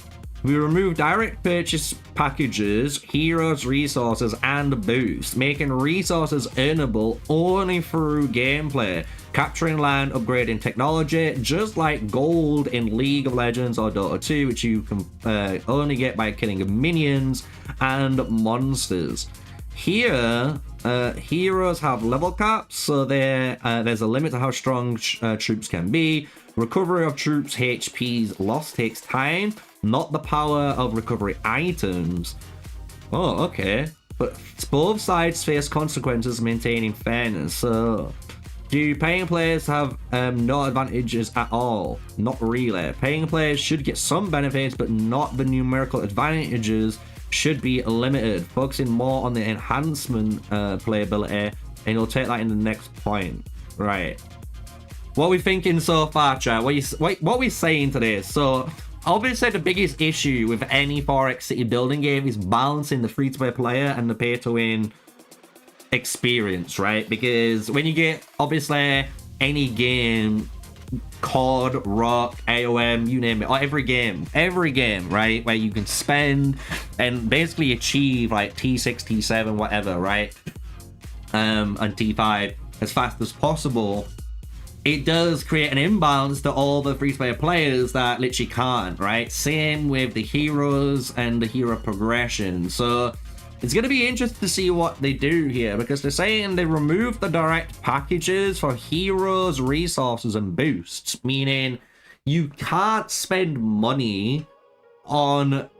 Speaker 1: We remove direct purchase packages, heroes, resources, and boosts, making resources earnable only through gameplay. Capturing land, upgrading technology, just like gold in League of Legends or Dota 2, which you can only get by killing minions and monsters. Here, heroes have level caps, so there's a limit to how strong troops can be. Recovery of troops' HPs lost takes time, not the power of recovery items. Oh, okay. But both sides face consequences maintaining fairness. So, do paying players have no advantages at all? Not really. Paying players should get some benefits, but not the numerical advantages should be limited. Focusing more on the enhancement playability, and you'll take that in the next point. Right. What are we thinking so far, chat? What are we saying today? So, obviously, the biggest issue with any 4X city building game is balancing the free-to-play player and the pay-to-win experience, right? Because when you get, obviously, any game, COD, Rock, AoEM, you name it, or every game, right? Where you can spend and basically achieve like T6, T7, whatever, right? And T5 as fast as possible. it does create an imbalance to all the free-to-play players that literally can't, right? Same with the heroes and the hero progression. So it's going to be interesting to see what they do here, because they're saying they removed the direct packages for heroes, resources, and boosts, meaning you can't spend money on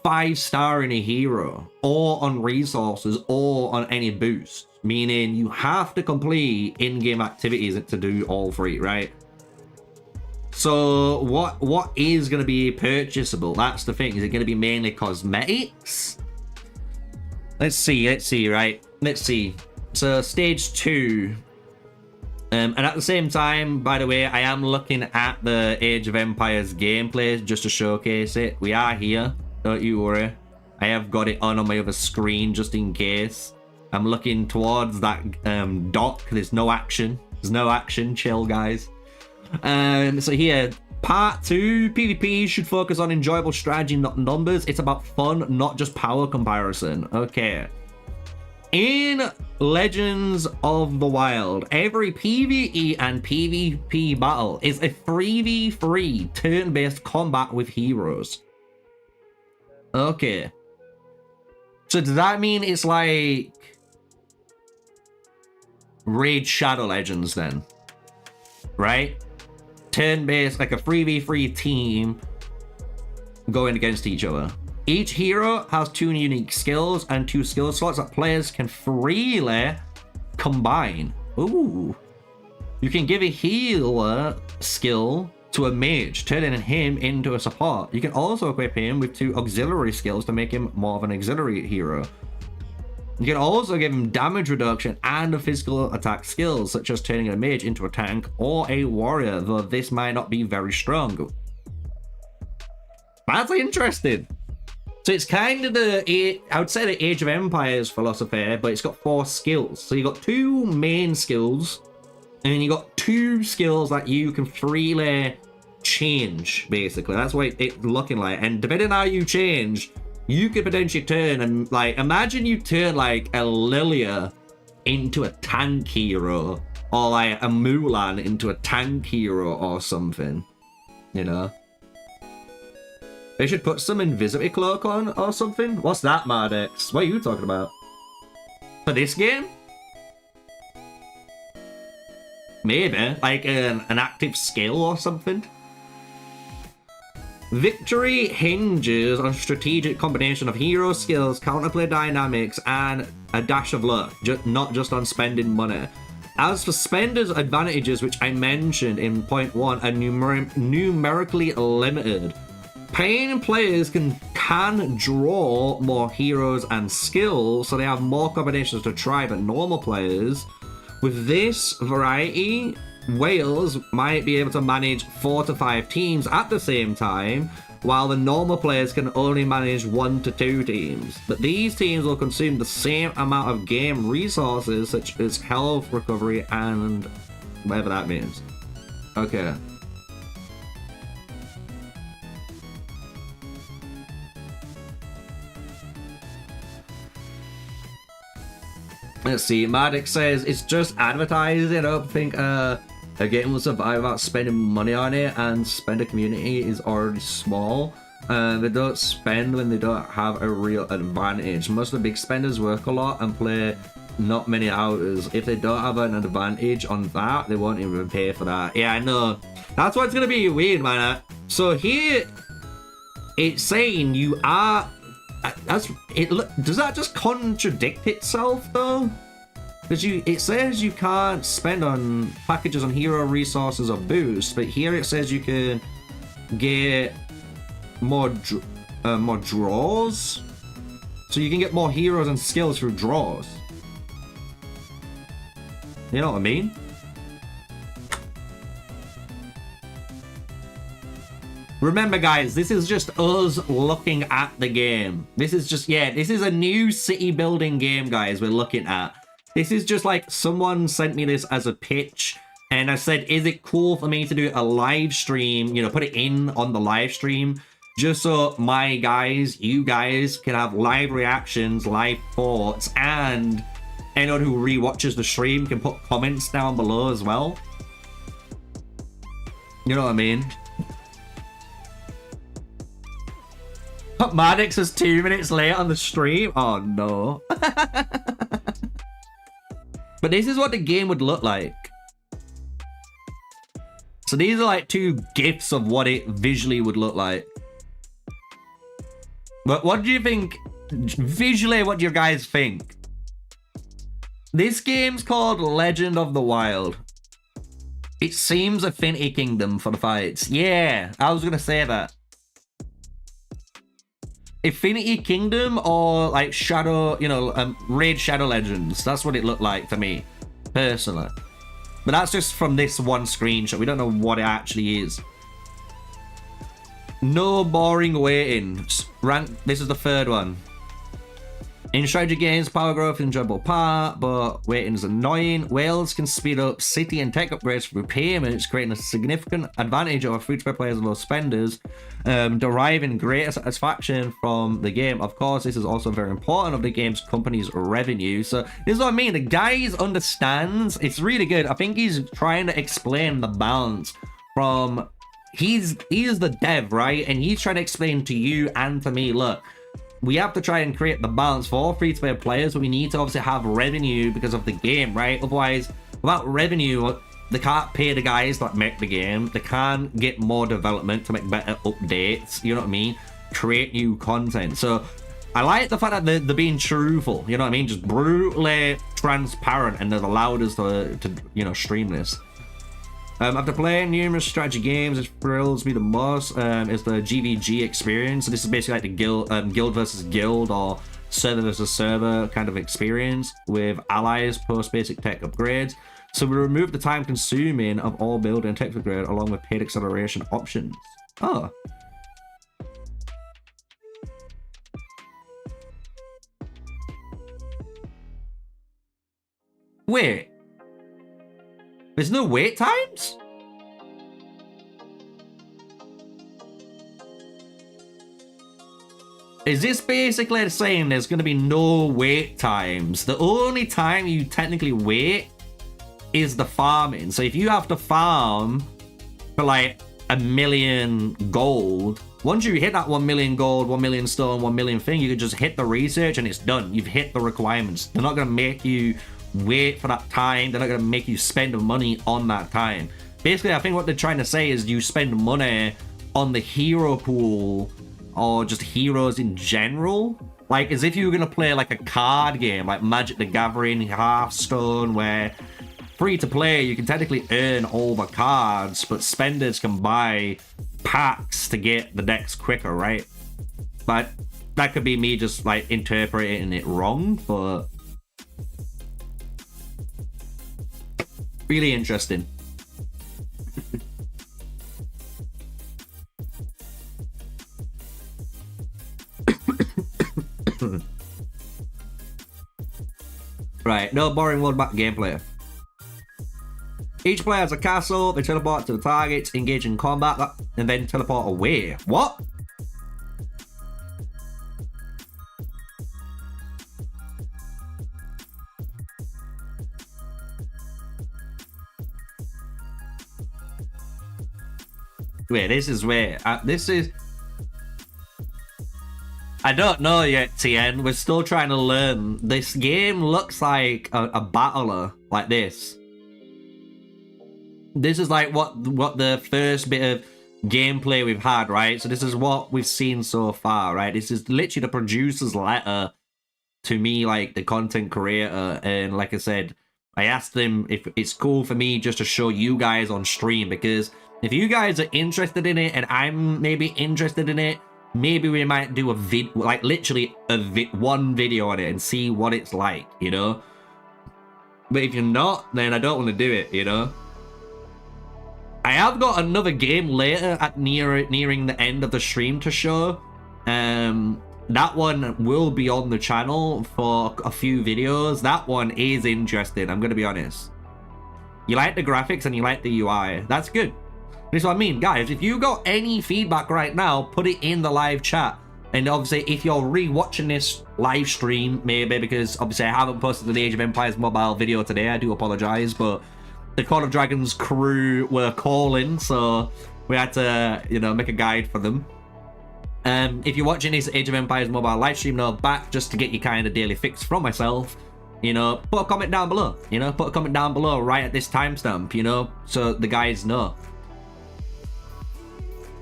Speaker 1: 5-star in a hero, or on resources, or on any boost. Meaning you have to complete in-game activities to do all three, right? So what is going to be purchasable? That's the thing. Is it going to be mainly cosmetics? Let's see, right? Let's see. So stage 2. And at the same time, by the way, I am looking at the Age of Empires gameplay just to showcase it. We are here. Don't you worry. I have got it on my other screen just in case. I'm looking towards that dock. There's no action. There's no action. Chill, guys. So here, part 2, PvP should focus on enjoyable strategy, not numbers. It's about fun, not just power comparison. Okay. In Legends of the Wild, every PvE and PvP battle is a 3v3 turn-based combat with heroes. Okay. So does that mean it's like Raid Shadow Legends then? Right? Turn-based, like a 3v3 team going against each other. Each hero has 2 unique skills and 2 skill slots that players can freely combine. Ooh. You can give a healer skill to a mage, turning him into a support. You can also equip him with 2 auxiliary skills to make him more of an auxiliary hero. You can also give him damage reduction and a physical attack skills, such as turning a mage into a tank or a warrior, though this might not be very strong. That's interesting. So it's kind of I would say the Age of Empires philosophy, but it's got 4 skills. So you got 2 main skills, and then you got 2 skills that you can freely change, basically. That's what it's looking like. And depending on how you change, you could potentially turn and, like, imagine you turn like a Lilia into a tank hero, or like a Mulan into a tank hero or something, you know? They should put some invisibility cloak on or something. What's that, Mardex? What are you talking about? For this game? Maybe, like an active skill or something. Victory hinges on strategic combination of hero skills, counterplay dynamics, and a dash of luck, not just on spending money. As for spenders' advantages, which I mentioned in point 1, are numerically limited. Paying players can draw more heroes and skills, so they have more combinations to try than normal players. With this variety, whales might be able to manage 4 to 5 teams at the same time, while the normal players can only manage 1 to 2 teams. But these teams will consume the same amount of game resources, such as health, recovery, and whatever that means. Okay. Let's see, Maddox says it's just advertising. I don't think a game will survive without spending money on it, and spender community is already small. They don't spend when they don't have a real advantage. Most of the big spenders work a lot and play not many hours. If they don't have an advantage on that, they won't even pay for that. Yeah, I know. That's what's gonna be weird, man. So here, it's saying you are... does that just contradict itself though? Because it says you can't spend on packages on hero resources or boosts, but here it says you can get more draws. So you can get more heroes and skills through draws. You know what I mean? Remember, guys, this is just us looking at the game. This is just, yeah, this is a new city building game, guys, we're looking at. This is just like someone sent me this as a pitch, and I said, is it cool for me to do a live stream, you know, put it in on the live stream, just so my guys, you guys, can have live reactions, live thoughts, and anyone who rewatches the stream can put comments down below as well. You know what I mean? Maddox is 2 minutes late on the stream. Oh no. But this is what the game would look like. So these are like 2 GIFs of what it visually would look like. But what do you think? Visually, what do you guys think? This game's called Legend of the Wild. It seems Affinity Kingdom for the fights. Yeah, I was gonna say that. Affinity Kingdom or like Shadow, you know, Raid Shadow Legends. That's what it looked like to me, personally. But that's just from this one screenshot. We don't know what it actually is. No boring waiting. Rank. This is the 3rd one. In strategy games, power growth is an enjoyable part, but waiting is annoying. Whales can speed up city and tech upgrades through payments, creating a significant advantage over free-to-play players and low spenders, deriving greater satisfaction from the game. Of course, this is also very important of the game's company's revenue. So this is what I mean. The guy understands. It's really good. I think he's trying to explain the balance from... He is the dev, right? And he's trying to explain to you and to me, look, we have to try and create the balance for free-to-play players, but we need to obviously have revenue because of the game, right? Otherwise, without revenue, they can't pay the guys that make the game. They can't get more development to make better updates, you know what I mean? Create new content. So I like the fact that they're being truthful, you know what I mean? Just brutally transparent, and they've allowed us to you know, stream this. After playing numerous strategy games, it thrills me the most is the GVG experience. So this is basically like the guild versus guild or server versus server kind of experience with allies post basic tech upgrades. So we remove the time consuming of all build and tech upgrade along with paid acceleration options. Oh. Wait. There's no wait times? Is this basically saying there's going to be no wait times? The only time you technically wait is the farming. So if you have to farm for like 1 million gold, once you hit that 1 million gold, 1 million stone, 1 million thing, you can just hit the research and it's done. You've hit the requirements. They're not going to make you wait for that time. They're not going to make you spend money on that time. Basically, I think what they're trying to say is you spend money on the hero pool or just heroes in general. Like as if you were going to play like a card game like Magic the Gathering, Hearthstone, where free to play you can technically earn all the cards, but spenders can buy packs to get the decks quicker, right? But that could be me just like interpreting it wrong, but really interesting. Right, no boring world map gameplay. Each player has a castle, they teleport to the targets, engage in combat, and then teleport away. What? Wait, this is where this is. I don't know yet, TN. We're still trying to learn. This game looks like a battler like this. This is like what the first bit of gameplay we've had, right? So this is what we've seen so far, right? This is literally the producer's letter to me, like the content creator. And like I said, I asked them if it's cool for me just to show you guys on stream, because if you guys are interested in it and I'm maybe interested in it, maybe we might do a vid, like literally one video on it and see what it's like, you know? But if you're not, then I don't want to do it, you know? I have got another game later at nearing the end of the stream to show. That one will be on the channel for a few videos. That one is interesting, I'm going to be honest. You like the graphics and you like the UI. That's good. This is what I mean, guys. If you got any feedback right now, put it in the live chat. And obviously, if you're re-watching this live stream, maybe because obviously I haven't posted the Age of Empires mobile video today, I do apologize. But the Call of Dragons crew were calling, so we had to, you know, make a guide for them. If you're watching this Age of Empires mobile live stream now back, just to get your kind of daily fix from myself, you know, put a comment down below. You know, put a comment down below right at this timestamp, you know, so the guys know.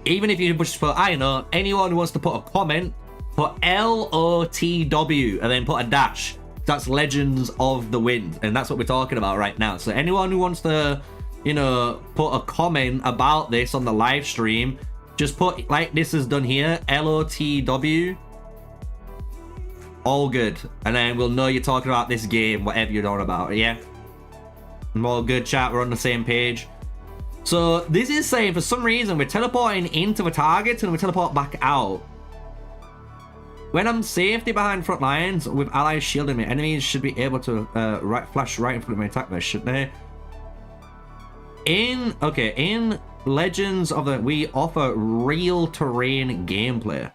Speaker 1: Even if you just put, I know, anyone who wants to put a comment, put LOTW and then put a dash. That's Legends of the Wind, and that's what we're talking about right now. So anyone who wants to, you know, put a comment about this on the live stream, just put, like this is done here, LOTW. All good. And then we'll know you're talking about this game, whatever you're on about, yeah? All good, chat, we're on the same page. So this is saying for some reason we're teleporting into the target and we teleport back out. When I'm safety behind front lines with allies shielding me, enemies should be able to flash right in front of my attack mesh, shouldn't they? In Legends of the, we offer real terrain gameplay.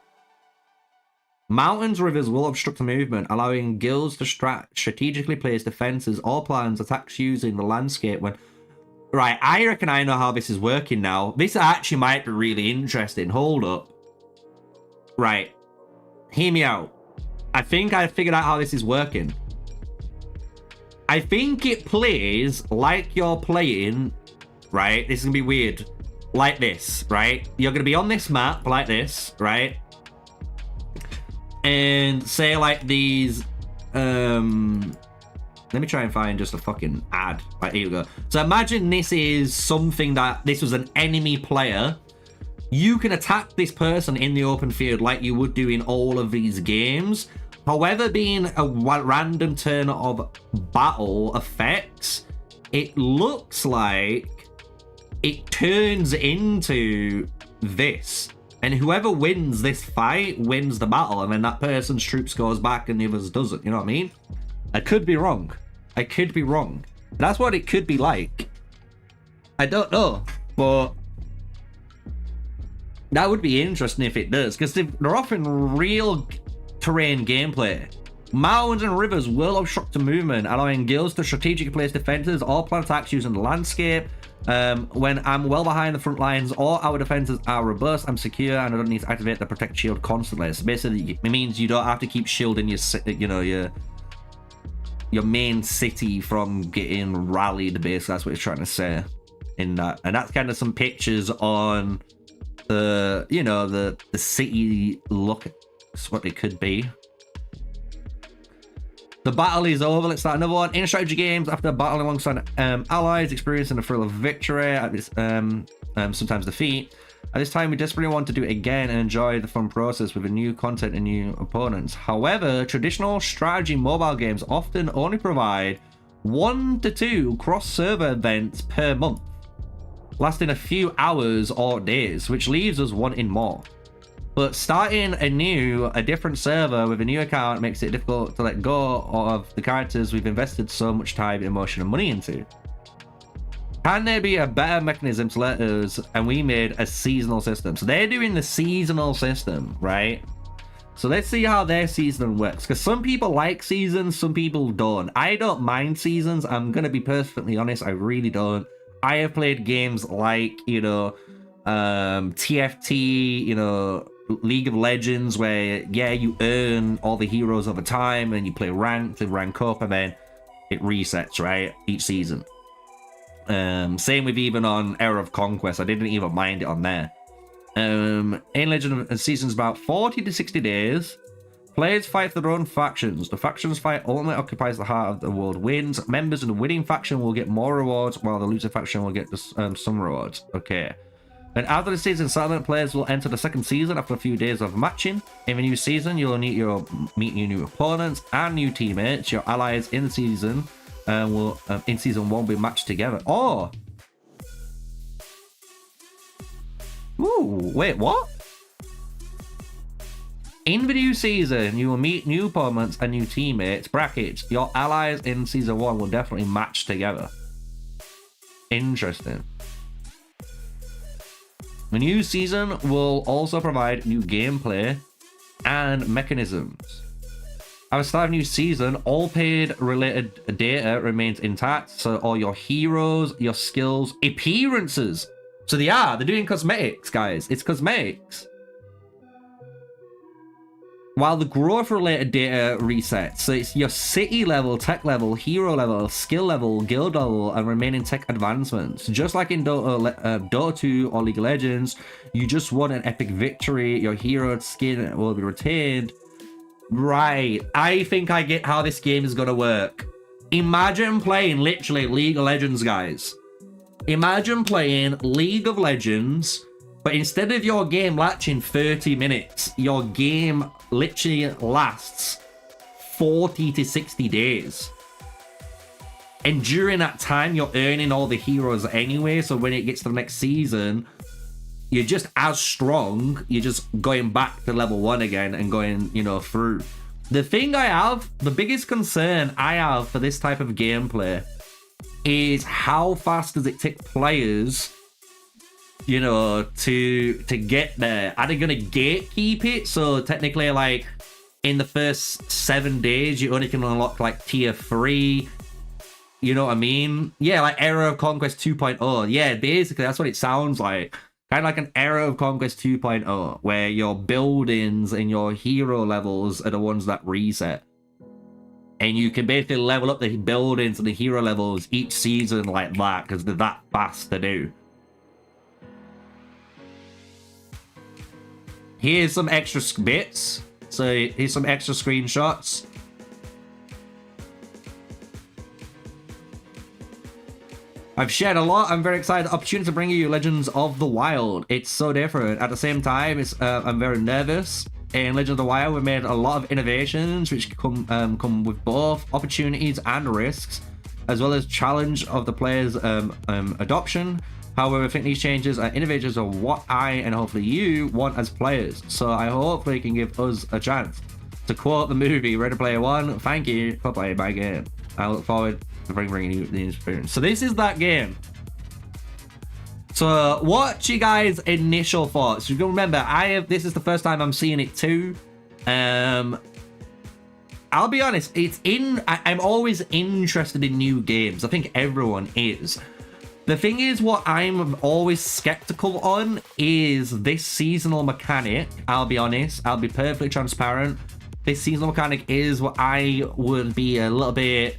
Speaker 1: Mountains, rivers will obstruct the movement, allowing guilds to strategically place defenses or plans attacks using the landscape when... Right, I reckon I know how this is working now. This actually might be really interesting. Hold up. Right. Hear me out. I think I figured out how this is working. I think it plays like you're playing, right? This is gonna be weird. Like this, right? You're gonna be on this map like this, right? And say like these, let me try and find just a fucking ad. Right, here we go. So imagine this is something that this was an enemy player. You can attack this person in the open field like you would do in all of these games. However, being a random turn of battle effects, it looks like it turns into this. And whoever wins this fight wins the battle, and then that person's troops goes back and the others doesn't. You know what I mean? I could be wrong. I could be wrong. That's what it could be like. I don't know, but that would be interesting if it does, because they're offering real terrain gameplay. Mountains and rivers will obstruct the movement, allowing guilds to strategically place defenses or plan attacks using the landscape. When I'm well behind the front lines or our defenses are robust, I'm secure and I don't need to activate the protect shield constantly. So basically, it means you don't have to keep shielding your, you know, your main city from getting rallied. Basically, that's what it's trying to say in that. And that's kind of some pictures on the, you know, the city look. That's what it could be. The battle is over. Let's start another one. In strategy games, after battling alongside allies, experiencing the thrill of victory at this sometimes defeat. At this time, we desperately want to do it again and enjoy the fun process with a new content and new opponents. However, traditional strategy mobile games often only provide 1 to 2 cross-server events per month, lasting a few hours or days, which leaves us wanting more. But starting a different server with a new account makes it difficult to let go of the characters we've invested so much time, emotion, and money into. Can there be a better mechanism to let us, and we made a seasonal system. So they're doing the seasonal system, right? So let's see how their season works, because some people like seasons, some people don't. I don't mind seasons. I'm going to be perfectly honest. I really don't. I have played games like, you know, TFT, you know, League of Legends, where, yeah, you earn all the heroes over time and you play ranked and rank up and then it resets, right? Each season. Same with even on Era of Conquest. I didn't even mind it on there. In Legend of Seasons, about 40 to 60 days. Players fight for their own factions. The factions fight ultimately occupies the heart of the world wins. Members of the winning faction will get more rewards, while the losing faction will get some rewards. Okay. And after the season settlement, players will enter the second season after a few days of matching. In the new season, you'll meet your new opponents and new teammates. Your allies in the season will in season 1 be matched together. Oh, ooh, wait, what? In the new season, you will meet new opponents and new teammates. Brackets. Your allies in season 1 will definitely match together. Interesting. The new season will also provide new gameplay and mechanisms. At the start of new season, all paid related data remains intact. So all your heroes, your skills, appearances. So they're doing cosmetics, guys. It's cosmetics. While the growth related data resets. So it's your city level, tech level, hero level, skill level, guild level, and remaining tech advancements. Just like in Dota 2 or League of Legends, you just won an epic victory. Your hero skin will be retained. Right, I think I get how this game is gonna work. Imagine playing literally League of Legends, guys. Imagine playing League of Legends, but instead of your game lasting 30 minutes, your game literally lasts 40 to 60 days. And during that time, you're earning all the heroes anyway, so when it gets to the next season, you're just as strong. You're just going back to level 1 again and going, you know, through. The thing I have, the biggest concern I have for this type of gameplay is how fast does it take players, you know, to get there? Are they gonna gatekeep it? So technically, like, in the first 7 days, you only can unlock like tier 3. You know what I mean? Yeah, like Era of Conquest 2.0. Yeah, basically that's what it sounds like. Kind of like an Era of Conquest 2.0, where your buildings and your hero levels are the ones that reset. And you can basically level up the buildings and the hero levels each season like that, because they're that fast to do. Here's some extra bits. So here's some extra screenshots. I've shared a lot. I'm very excited. The opportunity to bring you Legends of the Wild. It's so different. At the same time, it's I'm very nervous. In Legends of the Wild, we've made a lot of innovations which come with both opportunities and risks, as well as challenge of the players' adoption. However, I think these changes are innovations of what I and hopefully you want as players. So I hopefully can give us a chance. To quote the movie Ready Player One, thank you for playing my game. I look forward to bringing you the experience. So this is that game. So what's your guys' initial thoughts? You can remember, this is the first time I'm seeing it too. I'll be honest, I'm always interested in new games. I think everyone is. The thing is, what I'm always skeptical on is this seasonal mechanic. I'll be honest, I'll be perfectly transparent. This seasonal mechanic is what I would be a little bit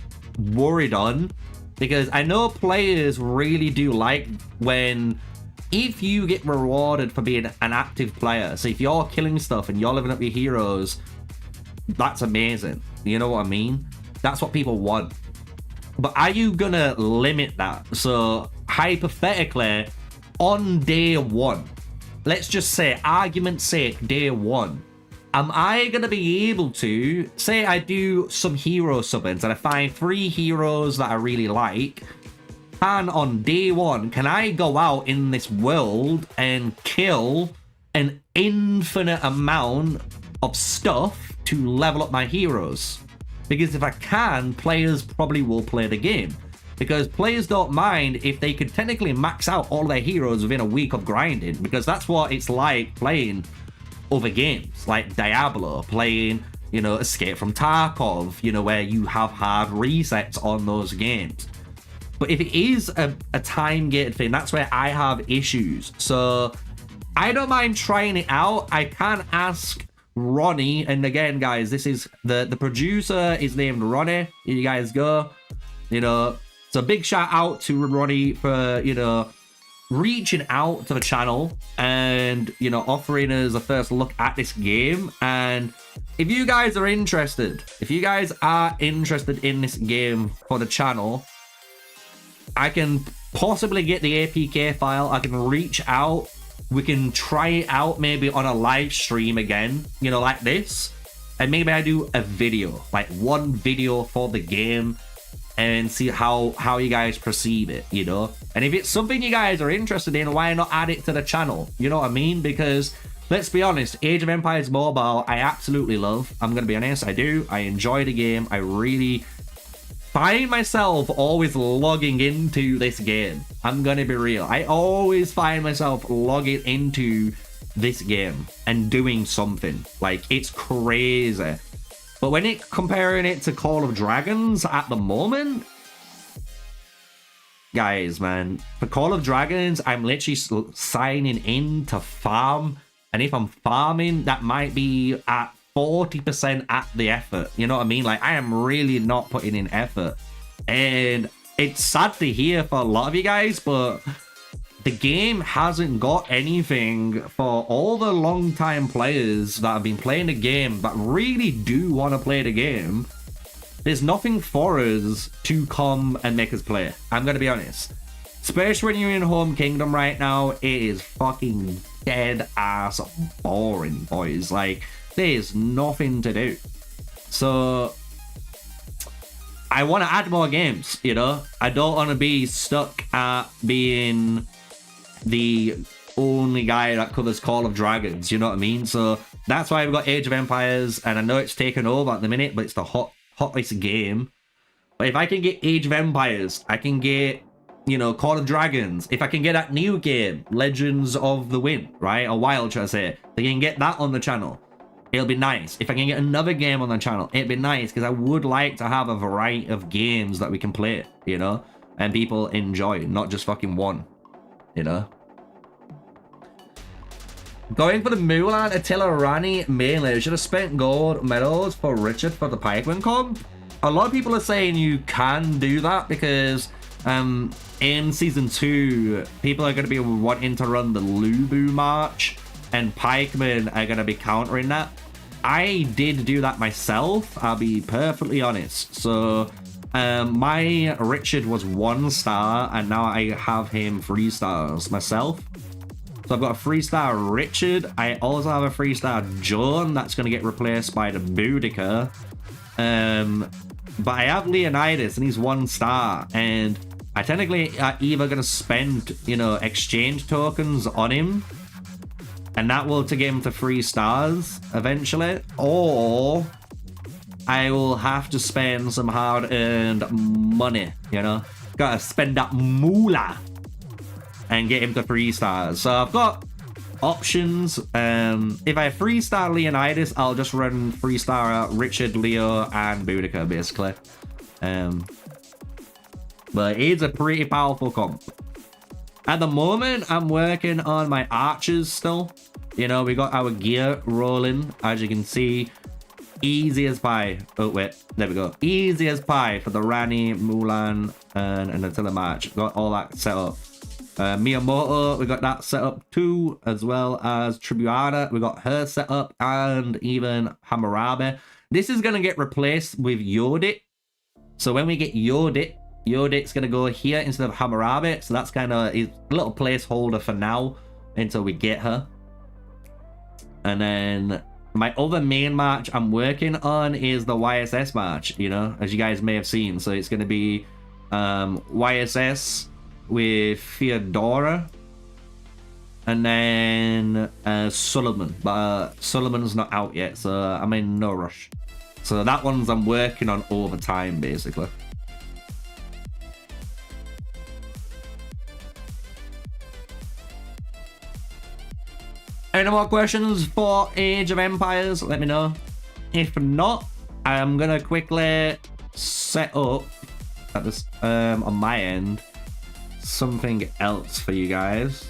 Speaker 1: worried on, because I know players really do like when, if you get rewarded for being an active player. So if you're killing stuff and you're leveling up your heroes, that's amazing. You know what I mean? That's what people want. But are you gonna limit that? So hypothetically, on day 1, let's just say, argument's sake, day 1, am I gonna be able to, say I do some hero summons and I find 3 heroes that I really like, and on day 1, can I go out in this world and kill an infinite amount of stuff to level up my heroes? Because if I can, players probably will play the game. Because players don't mind if they could technically max out all their heroes within a week of grinding, because that's what it's like playing other games like Diablo, playing, you know, Escape from Tarkov, you know, where you have hard resets on those games. But if it is a time gated thing, that's where I have issues. So I don't mind trying it out. I can ask Ronnie, and again, guys, this is the producer is named Ronnie. Here you guys go. You know, so big shout out to Ronnie for, you know, reaching out to the channel and, you know, offering us a first look at this game. And if you guys are interested, in this game for the channel, I can possibly get the APK file. I can reach out. We can try it out maybe on a live stream again, you know, like this. And maybe I do a video, like one video for the game, and see how you guys perceive it, you know. And if it's something you guys are interested in, why not add it to the channel? You know what I mean? Because let's be honest, Age of Empires Mobile, I absolutely love. I'm gonna be honest, I do. I enjoy the game. I really find myself always logging into this game. I'm gonna be real. I always find myself logging into this game and doing something. Like, it's crazy. But when it comparing it to Call of Dragons at the moment, guys, man, for Call of Dragons, I'm literally signing in to farm. And if I'm farming, that might be at 40% at the effort. You know what I mean? Like, I am really not putting in effort. And it's sad to hear for a lot of you guys, but the game hasn't got anything for all the long-time players that have been playing the game that really do want to play the game. There's nothing for us to come and make us play. I'm going to be honest. Especially when you're in Home Kingdom right now, it is fucking dead ass boring, boys. Like, there's nothing to do. So I want to add more games, you know? I don't want to be stuck at being the only guy that covers Call of Dragons, you know what I mean? So that's why we've got Age of Empires, and I know it's taken over at the minute, but it's the hottest game. But if I can get Age of Empires, I can get, you know, Call of Dragons. If I can get that new game, Legends of the Wind, right? Or Wild, should I say. They can get that on the channel. It'll be nice. If I can get another game on the channel, it'd be nice, because I would like to have a variety of games that we can play, you know? And people enjoy, not just fucking one, you know? Going for the Mulan Attila Rani mainly. Should have spent gold medals for Richard for the Pikeman comp. A lot of people are saying you can do that because in Season 2, people are going to be wanting to run the Lubu March, and Pikemen are going to be countering that. I did do that myself, I'll be perfectly honest. So my Richard was 1 star, and now I have him 3 stars myself. So I've got a 3-star Richard. I also have a 3-star Joan that's going to get replaced by the Boudica. But I have Leonidas, and he's 1 star. And I technically are either going to spend, you know, exchange tokens on him, and that will to get him to 3 stars eventually. Or I will have to spend some hard-earned money, you know. Gotta spend that moolah and get him to 3 stars. So I've got options. If I have 3-star Leonidas, I'll just run 3-star Richard, Leo, and Boudica, basically. But it's a pretty powerful comp. At the moment, I'm working on my archers still. You know, we got our gear rolling, as you can see. Easy as pie. Oh, wait. There we go. Easy as pie for the Rani, Mulan, and Attila March. Got all that set up. Miyamoto, we got that set up too, as well as Tribuana, we got her set up, and even Hammurabi. This is going to get replaced with Yodit. So when we get Yodit, Yodit's going to go here instead of Hammurabi. So that's kind of a little placeholder for now until we get her. And then my other main march I'm working on is the YSS march, you know, as you guys may have seen. So it's going to be YSS with Theodora, and then Solomon, but Solomon's not out yet, so I'm in no rush. So that one's I'm working on over time, basically. Any more questions for Age of Empires? Let me know. If not, I'm gonna quickly set up at this on my end something else for you guys.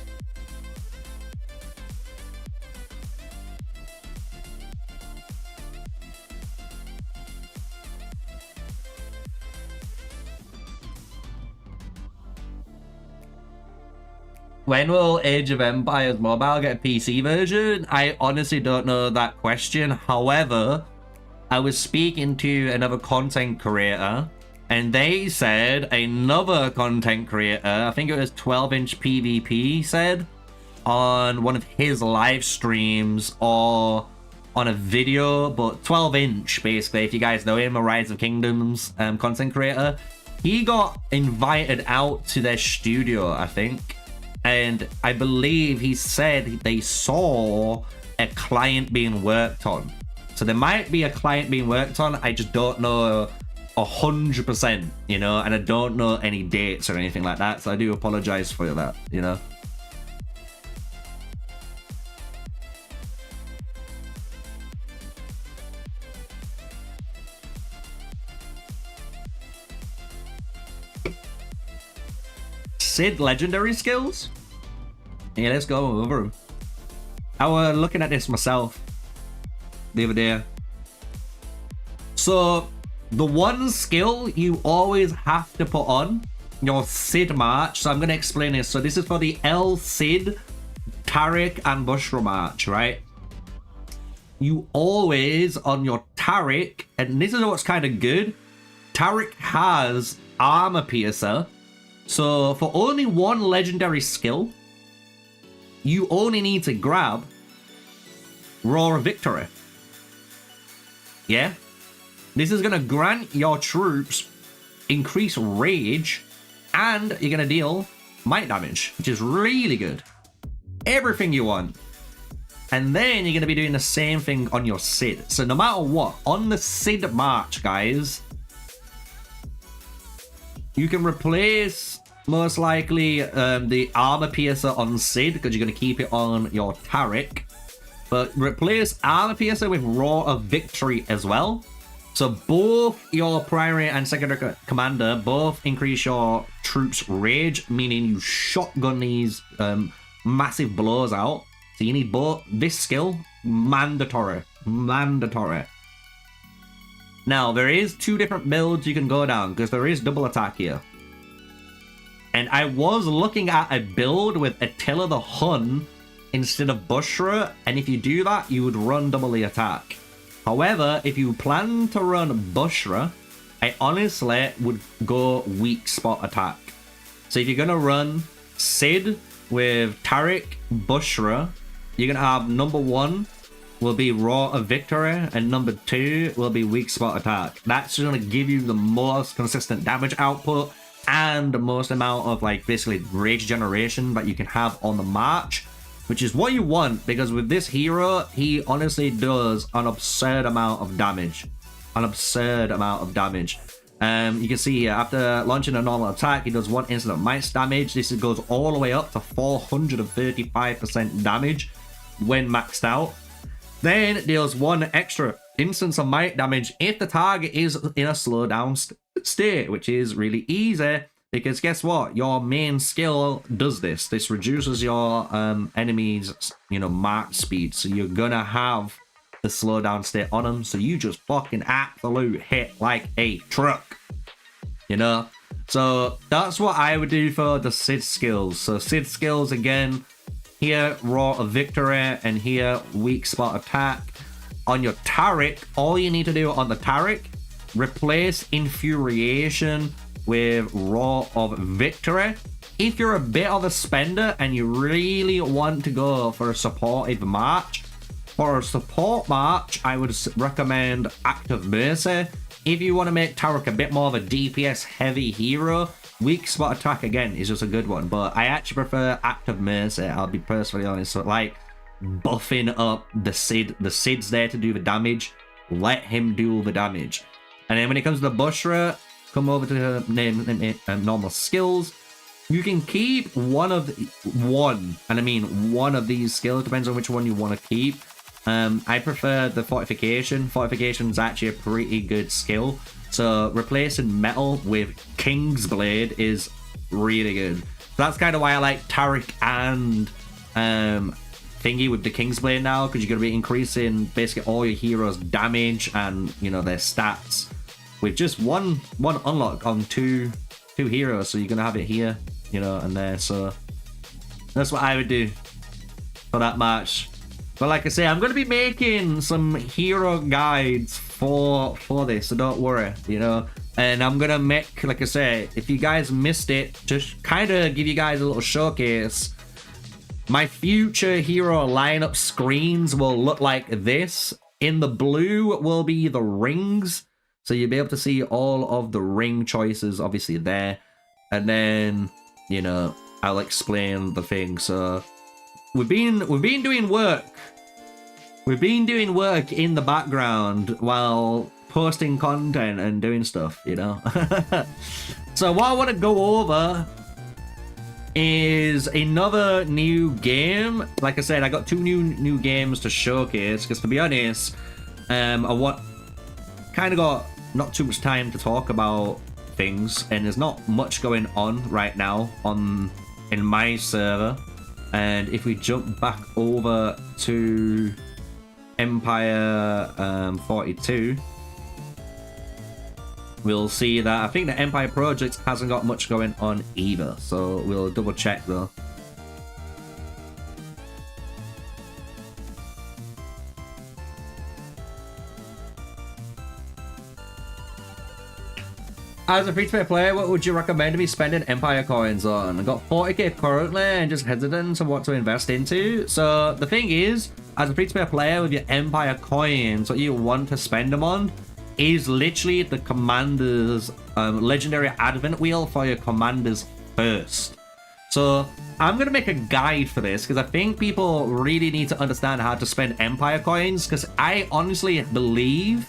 Speaker 1: When will Age of Empires Mobile get a PC version? I honestly don't know that question. However, I was speaking to another content creator, and they said another content creator, I think it was 12-inch PvP, said on one of his live streams or on a video, but 12-inch basically, if you guys know him, a Rise of Kingdoms content creator, he got invited out to their studio, I think, and I believe he said they saw a client being worked on. So there might be a client being worked on, I just don't know 100%, you know, and I don't know any dates or anything like that, so I do apologize for that, you know. Sid legendary skills. Yeah, let's go over them. I was looking at this myself the other day. So the one skill you always have to put on your Sid march. So I'm going to explain this. So this is for the L Sid, Taric, and Bushra march, right? You always on your Taric, and this is what's kind of good. Taric has armor piercer. So for only one legendary skill, you only need to grab Roar of Victory. Yeah? This is going to grant your troops increased rage, and you're going to deal might damage, which is really good. Everything you want. And then you're going to be doing the same thing on your Sid. So no matter what, on the Sid march, guys, you can replace most likely the armor piercer on Sid, because you're going to keep it on your Taric. But replace armor piercer with Roar of Victory as well. So both your primary and secondary commander both increase your troops' rage, meaning you shotgun these massive blows out. So you need both. This skill, mandatory. Mandatory. Now, there is two different builds you can go down, because there is double attack here. And I was looking at a build with Attila the Hun instead of Bushra, and if you do that, you would run double the attack. However, if you plan to run Bushra, I honestly would go weak spot attack. So if you're going to run Sid with Taric, Bushra, you're going to have number 1 will be Roar of Victory, and number 2 will be weak spot attack. That's going to give you the most consistent damage output and the most amount of, like, basically rage generation that you can have on the march, which is what you want, because with this hero, he honestly does an absurd amount of damage. An absurd amount of damage. You can see here, after launching a normal attack, he does 1 instant mice damage. This goes all the way up to 435% damage when maxed out. Then it deals 1 extra instance of might damage if the target is in a slowdown state, which is really easy, because guess what? Your main skill does this. This reduces your enemy's, march speed. So you're gonna have the slowdown state on them. So you just fucking absolute hit like a truck. So that's what I would do for the Sid skills. So Sid skills again. Here, Roar of Victory, and here, weak spot attack. On your Taric, all you need to do on the Taric, replace Infuriation with Roar of Victory. If you're a bit of a spender and you really want to go for a supportive march, for a support march, I would recommend Act of Mercy. If you want to make Taric a bit more of a DPS heavy hero, weak spot attack again is just a good one, but I actually prefer Act of Mercy, I'll be personally honest. So like buffing up the Sid. The Sid's there to do the damage. Let him do the damage. And then when it comes to the Bushra, come over to the normal skills. You can keep one, and I mean one of these skills, depends on which one you want to keep. I prefer the Fortification. Fortification is actually a pretty good skill. So replacing metal with King's Blade is really good. So that's kind of why I like Taric and Thingy with the King's Blade now, because you're going to be increasing basically all your heroes' damage and their stats with just one unlock on two heroes. So you're going to have it here, and there. So that's what I would do for that match. But like I say, I'm going to be making some hero guides for this, so don't worry, And I'm going to make, like I say, if you guys missed it, just kind of give you guys a little showcase. My future hero lineup screens will look like this. In the blue will be the rings. So you'll be able to see all of the ring choices, obviously, there. And then, I'll explain the thing. So we've been doing work. We've been doing work in the background while posting content and doing stuff, So what I want to go over is another new game. Like I said, I got 2 new games to showcase, because to be honest, I got not too much time to talk about things, and there's not much going on right now in my server. And if we jump back over to Empire 42, we'll see that I think the Empire project hasn't got much going on either, so we'll double check though. As a free-to-play player, what would you recommend me spending Empire coins on? I got 40k currently and just hesitant on what to invest into. So the thing is, as a free-to-play player with your Empire coins, what you want to spend them on is literally the commander's legendary advent wheel for your commanders first. So I'm going to make a guide for this because I think people really need to understand how to spend Empire coins, because I honestly believe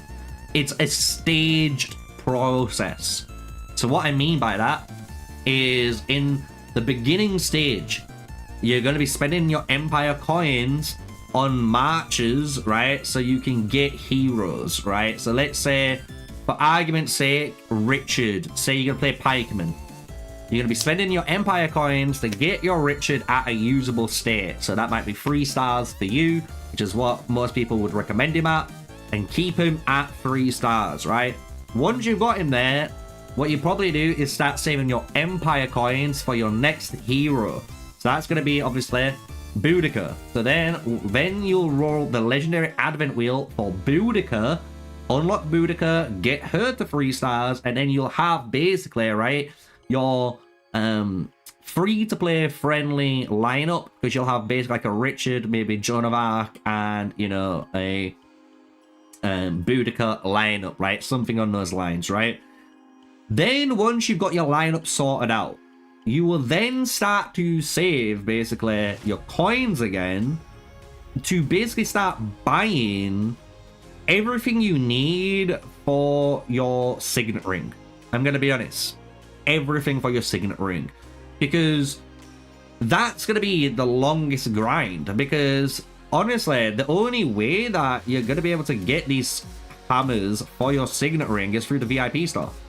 Speaker 1: it's a staged process. So what I mean by that is, in the beginning stage, you're going to be spending your Empire coins on marches, right? So you can get heroes, right? So let's say, for argument's sake, Richard, say you're going to play pikeman. You're going to be spending your Empire coins to get your Richard at a usable state. So that might be 3 stars for you, which is what most people would recommend him at, and keep him at 3 stars, right? Once you've got him there, what you probably do is start saving your Empire coins for your next hero. So that's going to be obviously Boudica. So then you'll roll the legendary advent wheel for Boudica, unlock Boudica, get her to 3 stars, and then you'll have basically, right, your free to play friendly lineup, because you'll have basically like a Richard, maybe Joan of Arc, and you know, a Boudica lineup, right? Something on those lines, right? Then once you've got your lineup sorted out, you will then start to save basically your coins again to basically start buying everything you need for your signet ring. I'm going to be honest, everything for your signet ring, because that's going to be the longest grind. Because honestly, the only way that you're going to be able to get these hammers for your signet ring is through the VIP stuff.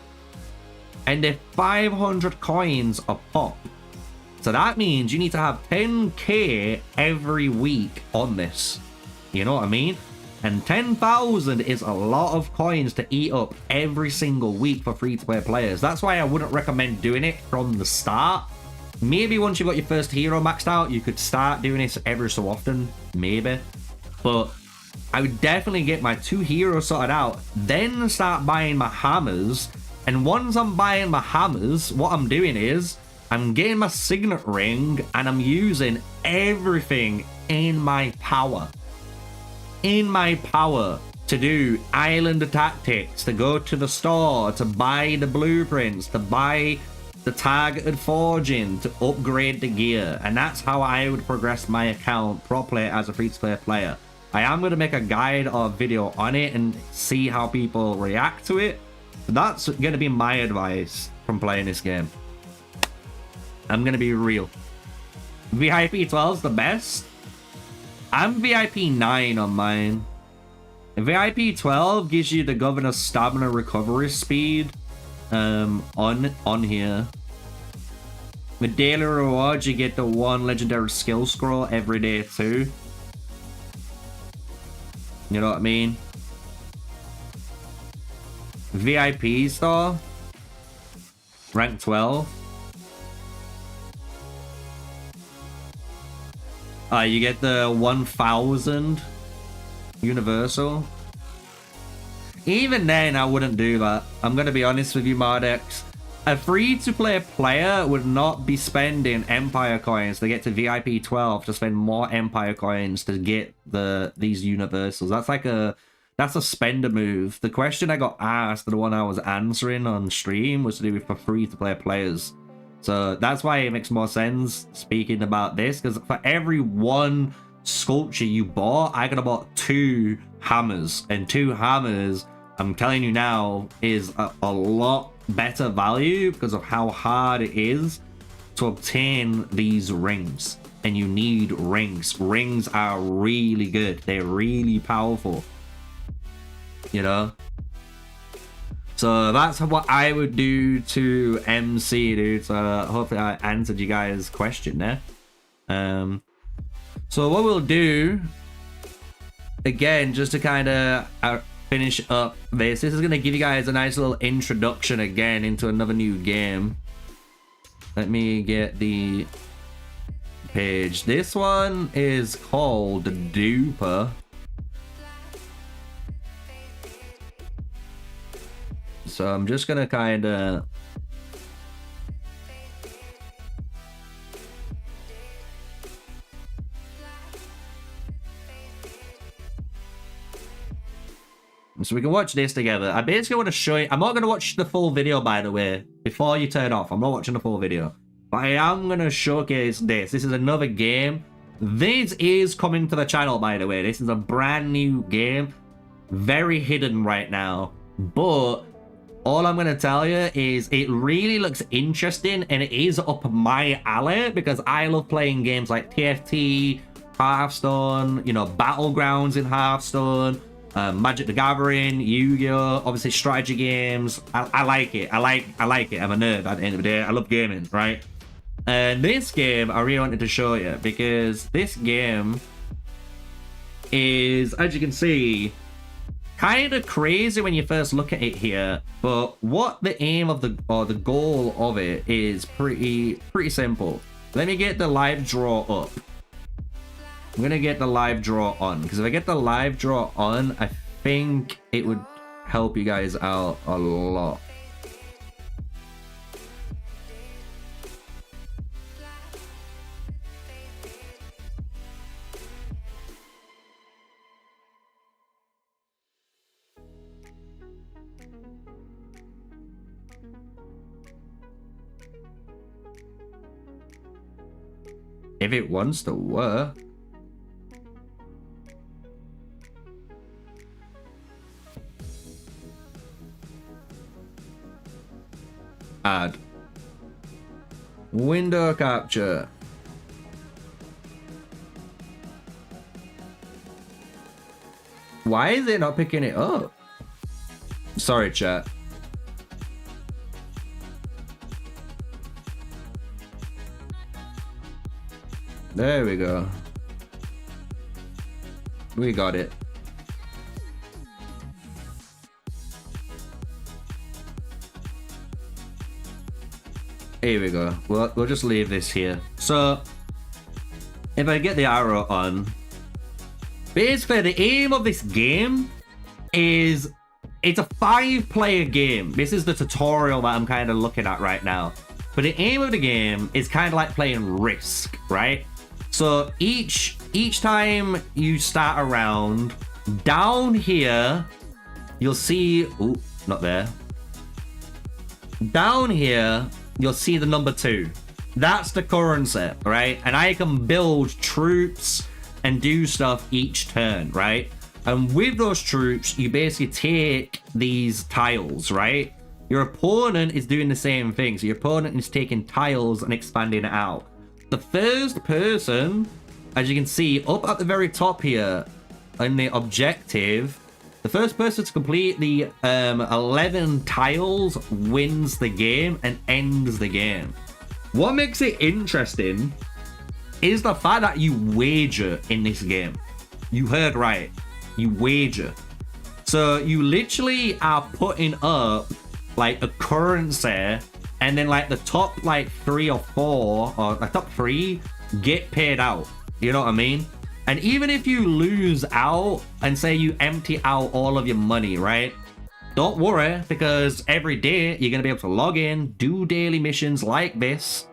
Speaker 1: And they're 500 coins a pop. So that means you need to have 10k every week on this. You know what I mean? And 10,000 is a lot of coins to eat up every single week for free-to-play players. That's why I wouldn't recommend doing it from the start. Maybe once you've got your first hero maxed out, you could start doing this every so often, maybe. But I would definitely get my 2 heroes sorted out, then start buying my hammers. And once I'm buying my hammers, what I'm doing is I'm getting my signet ring and I'm using everything in my power. In my power to do island tactics, to go to the store, to buy the blueprints, to buy the targeted forging, to upgrade the gear. And that's how I would progress my account properly as a free-to-play player. I am going to make a guide or video on it and see how people react to it. That's going to be my advice from playing this game. I'm going to be real. VIP 12 is the best. I'm VIP 9 on mine. VIP 12 gives you the governor's stamina recovery speed on here. With daily rewards, you get the 1 legendary skill scroll every day too. You know what I mean? VIP star, rank 12. You get the 1000 universal. Even then, I wouldn't do that. I'm going to be honest with you, Mardex. A free-to-play player would not be spending Empire coins to get to VIP 12 to spend more Empire coins to get these universals. That's a spender move. The question I got asked, the one I was answering on stream, was to do with for free-to-play players. So that's why it makes more sense speaking about this, because for every 1 sculpture you bought, I could have bought 2 hammers. And 2 hammers, I'm telling you now, is a lot better value because of how hard it is to obtain these rings. And you need rings. Rings are really good. They're really powerful. You know? So that's what I would do to MC, dude. So hopefully I answered you guys' question there. So what we'll do, again, just to kind of finish up this is going to give you guys a nice little introduction again into another new game. Let me get the page. This one is called Duper. So I'm just gonna kind of so we can watch this together. I basically want to show you. I'm not gonna watch the full video, by the way. Before you turn off, I'm not watching the full video, but I am gonna showcase this. This is another game. This is coming to the channel, by the way. This is a brand new game, very hidden right now, but all I'm going to tell you is it really looks interesting and it is up my alley because I love playing games like TFT, Hearthstone, you know, Battlegrounds in Hearthstone, Magic the Gathering, Yu-Gi-Oh, obviously strategy games. I like it. I like it. I'm a nerd at the end of the day. I love gaming, right? And this game I really wanted to show you because this game is, as you can see, kind of crazy when you first look at it here, but what the aim of the goal of it is pretty simple. Let me get the live draw up. I'm gonna get the live draw on because if I get the live draw on, I think it would help you guys out a lot. If it wants to work. Add. Window capture. Why is it not picking it up? Sorry, chat. There we go. We got it. Here we go. We'll just leave this here. So, if I get the arrow on, basically the aim of this game is, it's a 5-player game. This is the tutorial that I'm kind of looking at right now. But the aim of the game is kind of like playing Risk, right? So each time you start a round, down here, you'll see, ooh, not there. Down here, you'll see the number 2. That's the currency, right? And I can build troops and do stuff each turn, right? And with those troops, you basically take these tiles, right? Your opponent is doing the same thing. So your opponent is taking tiles and expanding it out. The first person, as you can see, up at the very top here, in the objective, the first person to complete the 11 tiles wins the game and ends the game. What makes it interesting is the fact that you wager in this game. You heard right. You wager. So you literally are putting up like a currency, and then like the top like 3 or 4 or the top 3 get paid out. You know what I mean? And even if you lose out and say you empty out all of your money, right? Don't worry, because every day you're gonna be able to log in, do daily missions like this,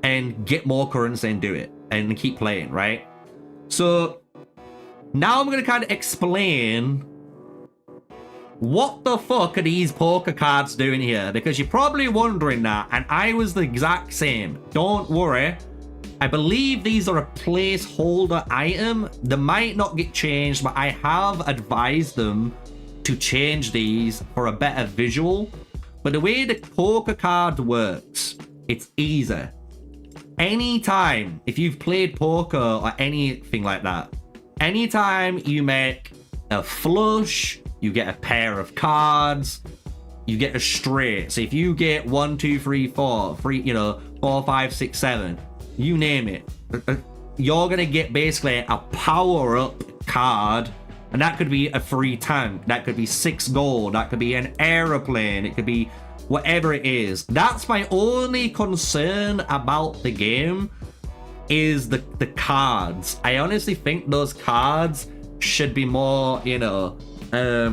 Speaker 1: and get more currency and do it and keep playing, right? So now I'm gonna kind of explain what the fuck are these poker cards doing here? Because you're probably wondering that, and I was the exact same. Don't worry. I believe these are a placeholder item. They might not get changed, but I have advised them to change these for a better visual. But the way the poker card works, it's easy. Anytime, if you've played poker or anything like that, anytime you make a flush, you get a pair of cards, you get a straight. So if you get 1, 2, 3, 4, 4, 5, 6, 7, you name it, you're gonna get basically a power-up card, and that could be a free tank, that could be 6 gold, that could be an aeroplane, it could be whatever it is. That's my only concern about the game, is the cards. I honestly think those cards should be more, you know,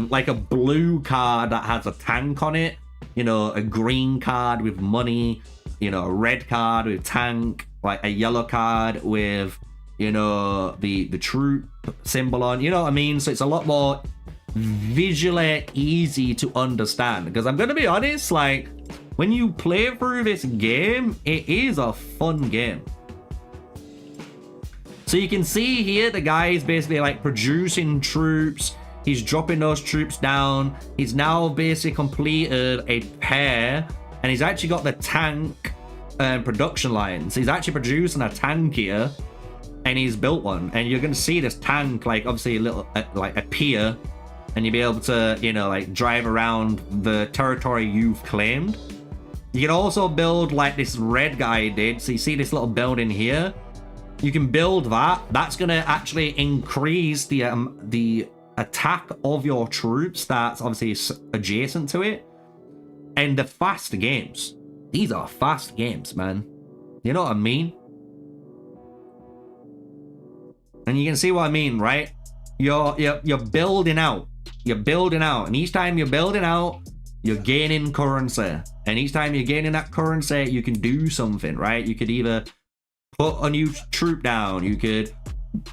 Speaker 1: like a blue card that has a tank on it, you know, a green card with money, you know, a red card with tank, like a yellow card with, you know, the troop symbol on, you know what I mean? So it's a lot more visually easy to understand, because I'm gonna be honest, like, when you play through this game, it is a fun game. So you can see here the guy is basically like producing troops, he's dropping those troops down, he's now basically completed a pair, and he's actually got the tank production lines. He's actually producing a tank here, and he's built one, and you're gonna see this tank like obviously a little like appear, and you'll be able to, you know, like drive around the territory you've claimed. You can also build like this red guy did. So you see this little building here, you can build that. That's gonna actually increase the attack of your troops that's obviously adjacent to it. And the fast games, these are fast games, man, you know what I mean? And you can see what I mean, right? You're building out, and each time you're building out, you're gaining currency, and each time you're gaining that currency, you can do something, right? You could either put a new troop down, you could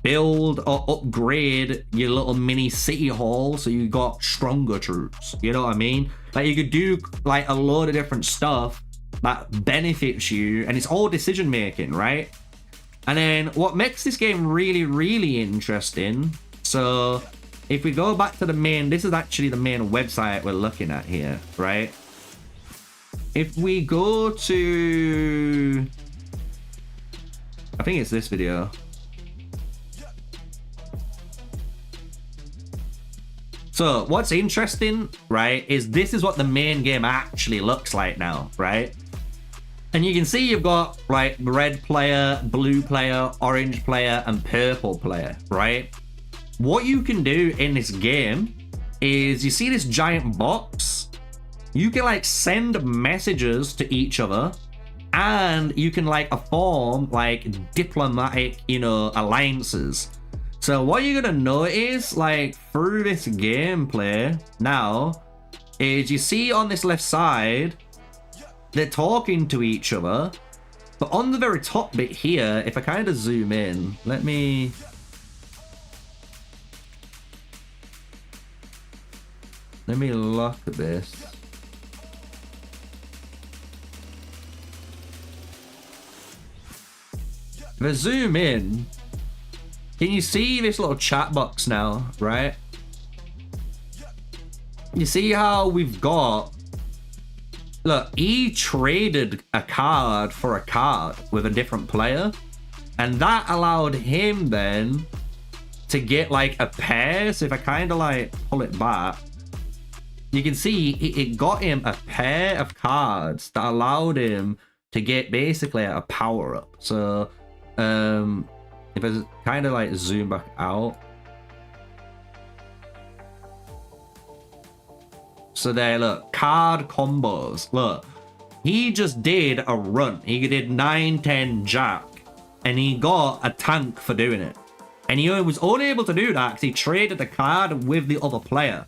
Speaker 1: build or upgrade your little mini city hall so you got stronger troops, you know what I mean? Like, you could do like a load of different stuff that benefits you, and it's all decision making, right? And then what makes this game really, really interesting, so if we go back to the main, this is actually the main website we're looking at here, right? If we go to, I think it's this video. So what's interesting, right, is this is what the main game actually looks like now, right? And you can see you've got like red player, blue player, orange player, and purple player, right? What you can do in this game is, you see this giant box? You can like send messages to each other, and you can like form like diplomatic, you know, alliances. So what you're gonna notice like through this gameplay now is, you see on this left side, they're talking to each other, but on the very top bit here, if I kind of zoom in, let me look at this. If I zoom in, can you see this little chat box now, right? You see how we've got, look, he traded a card for a card with a different player, and that allowed him then to get like a pair. So if I kind of like pull it back, you can see it got him a pair of cards that allowed him to get basically a power up. So if I kind of like zoom back out, so there, look, card combos. Look, he just did a run. He did 9, 10 jack, and he got a tank for doing it. And he was only able to do that because he traded the card with the other player.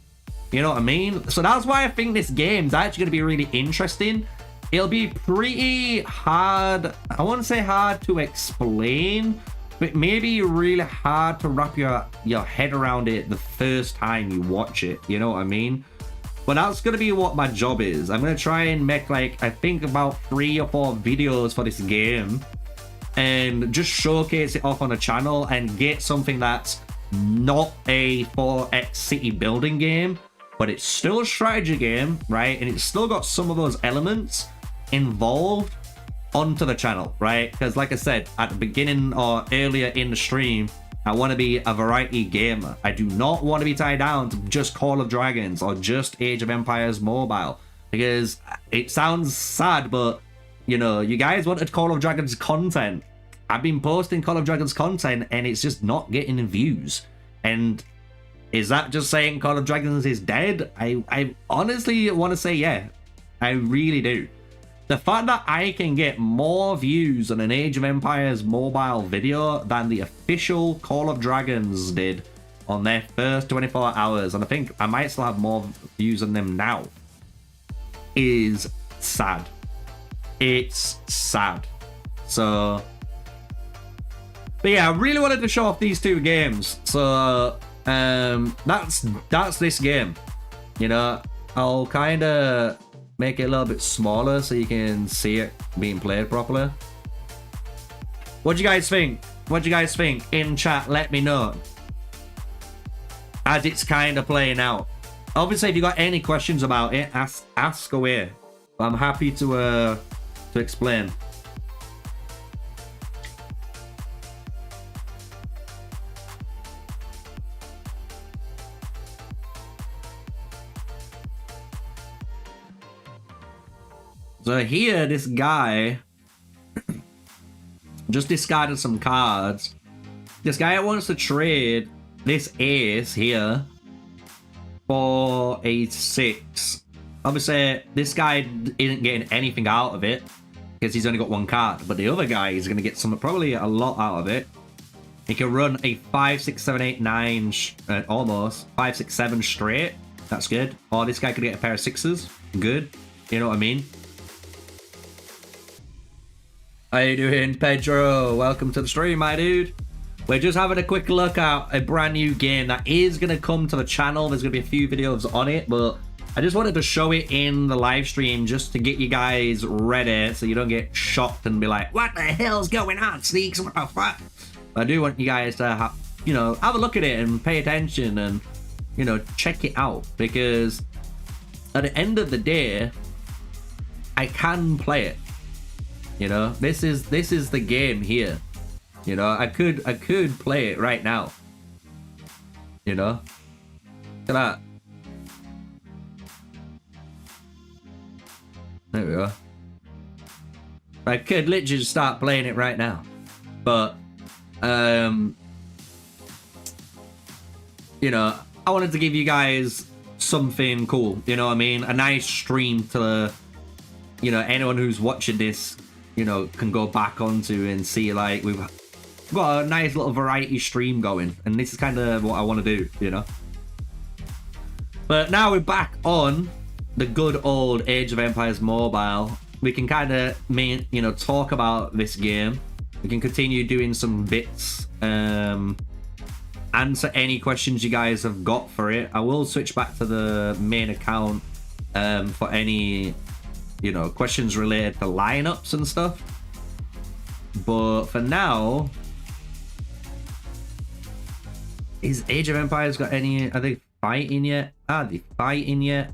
Speaker 1: You know what I mean? So that's why I think this game's actually going to be really interesting. It'll be pretty hard. I wouldn't say hard to explain, but maybe really hard to wrap your head around it the first time you watch it. You know what I mean? But that's going to be what my job is. I'm going to try and make like, I think about 3 or 4 videos for this game, and just showcase it off on the channel and get something that's not a 4X city building game, but it's still a strategy game, right? And it's still got some of those elements involved onto the channel, right? Because like I said at the beginning or earlier in the stream, I want to be a variety gamer. I do not want to be tied down to just Call of Dragons or just Age of Empires Mobile. because it sounds sad, but you know, you guys wanted Call of Dragons content. I've been posting Call of Dragons content and it's just not getting views. And is that just saying Call of Dragons is dead? I honestly want to say yeah. I really do. The fact that I can get more views on an Age of Empires mobile video than the official Call of Dragons did on their first 24 hours, and I think I might still have more views on them now, is sad. It's sad. So, but yeah, I really wanted to show off these two games. So that's this game. You know, I'll kind of make it a little bit smaller so you can see it being played properly. What do you guys think? What do you guys think? In chat, let me know. As it's kind of playing out. Obviously, if you got any questions about it, ask away. I'm happy to explain. So here, this guy just discarded some cards. This guy wants to trade this ace here for a 6. Obviously, this guy isn't getting anything out of it because he's only got one card. But the other guy is going to get some, probably a lot out of it. He can run a 5, 6, 7, 8, 9, almost 5, 6, 7 straight. That's good. Or this guy could get a pair of 6s. Good. You know what I mean? How you doing, Pedro? Welcome to the stream, my dude. We're just having a quick look at a brand new game that is going to come to the channel. There's going to be a few videos on it, but I just wanted to show it in the live stream just to get you guys ready so you don't get shocked and be like, what the hell's going on, Sneaks? What the fuck? I do want you guys to have, you know, have a look at it and pay attention and, you know, check it out, because at the end of the day, I can play it. You know, this is the game here. You know, I could play it right now. You know, look at that. There we go. I could literally just start playing it right now, but you know, I wanted to give you guys something cool. You know what I mean? A nice stream to, you know, anyone who's watching this, you know, can go back onto and see, like, we've got a nice little variety stream going, and this is kind of what I want to do, you know. But now we're back on the good old Age of Empires mobile. We can kind of, you know, talk about this game. We can continue doing some bits, answer any questions you guys have got for it. I will switch back to the main account for any, you know, questions related to lineups and stuff. But for now, is Age of Empires got any? Are they fighting yet? Are they fighting yet?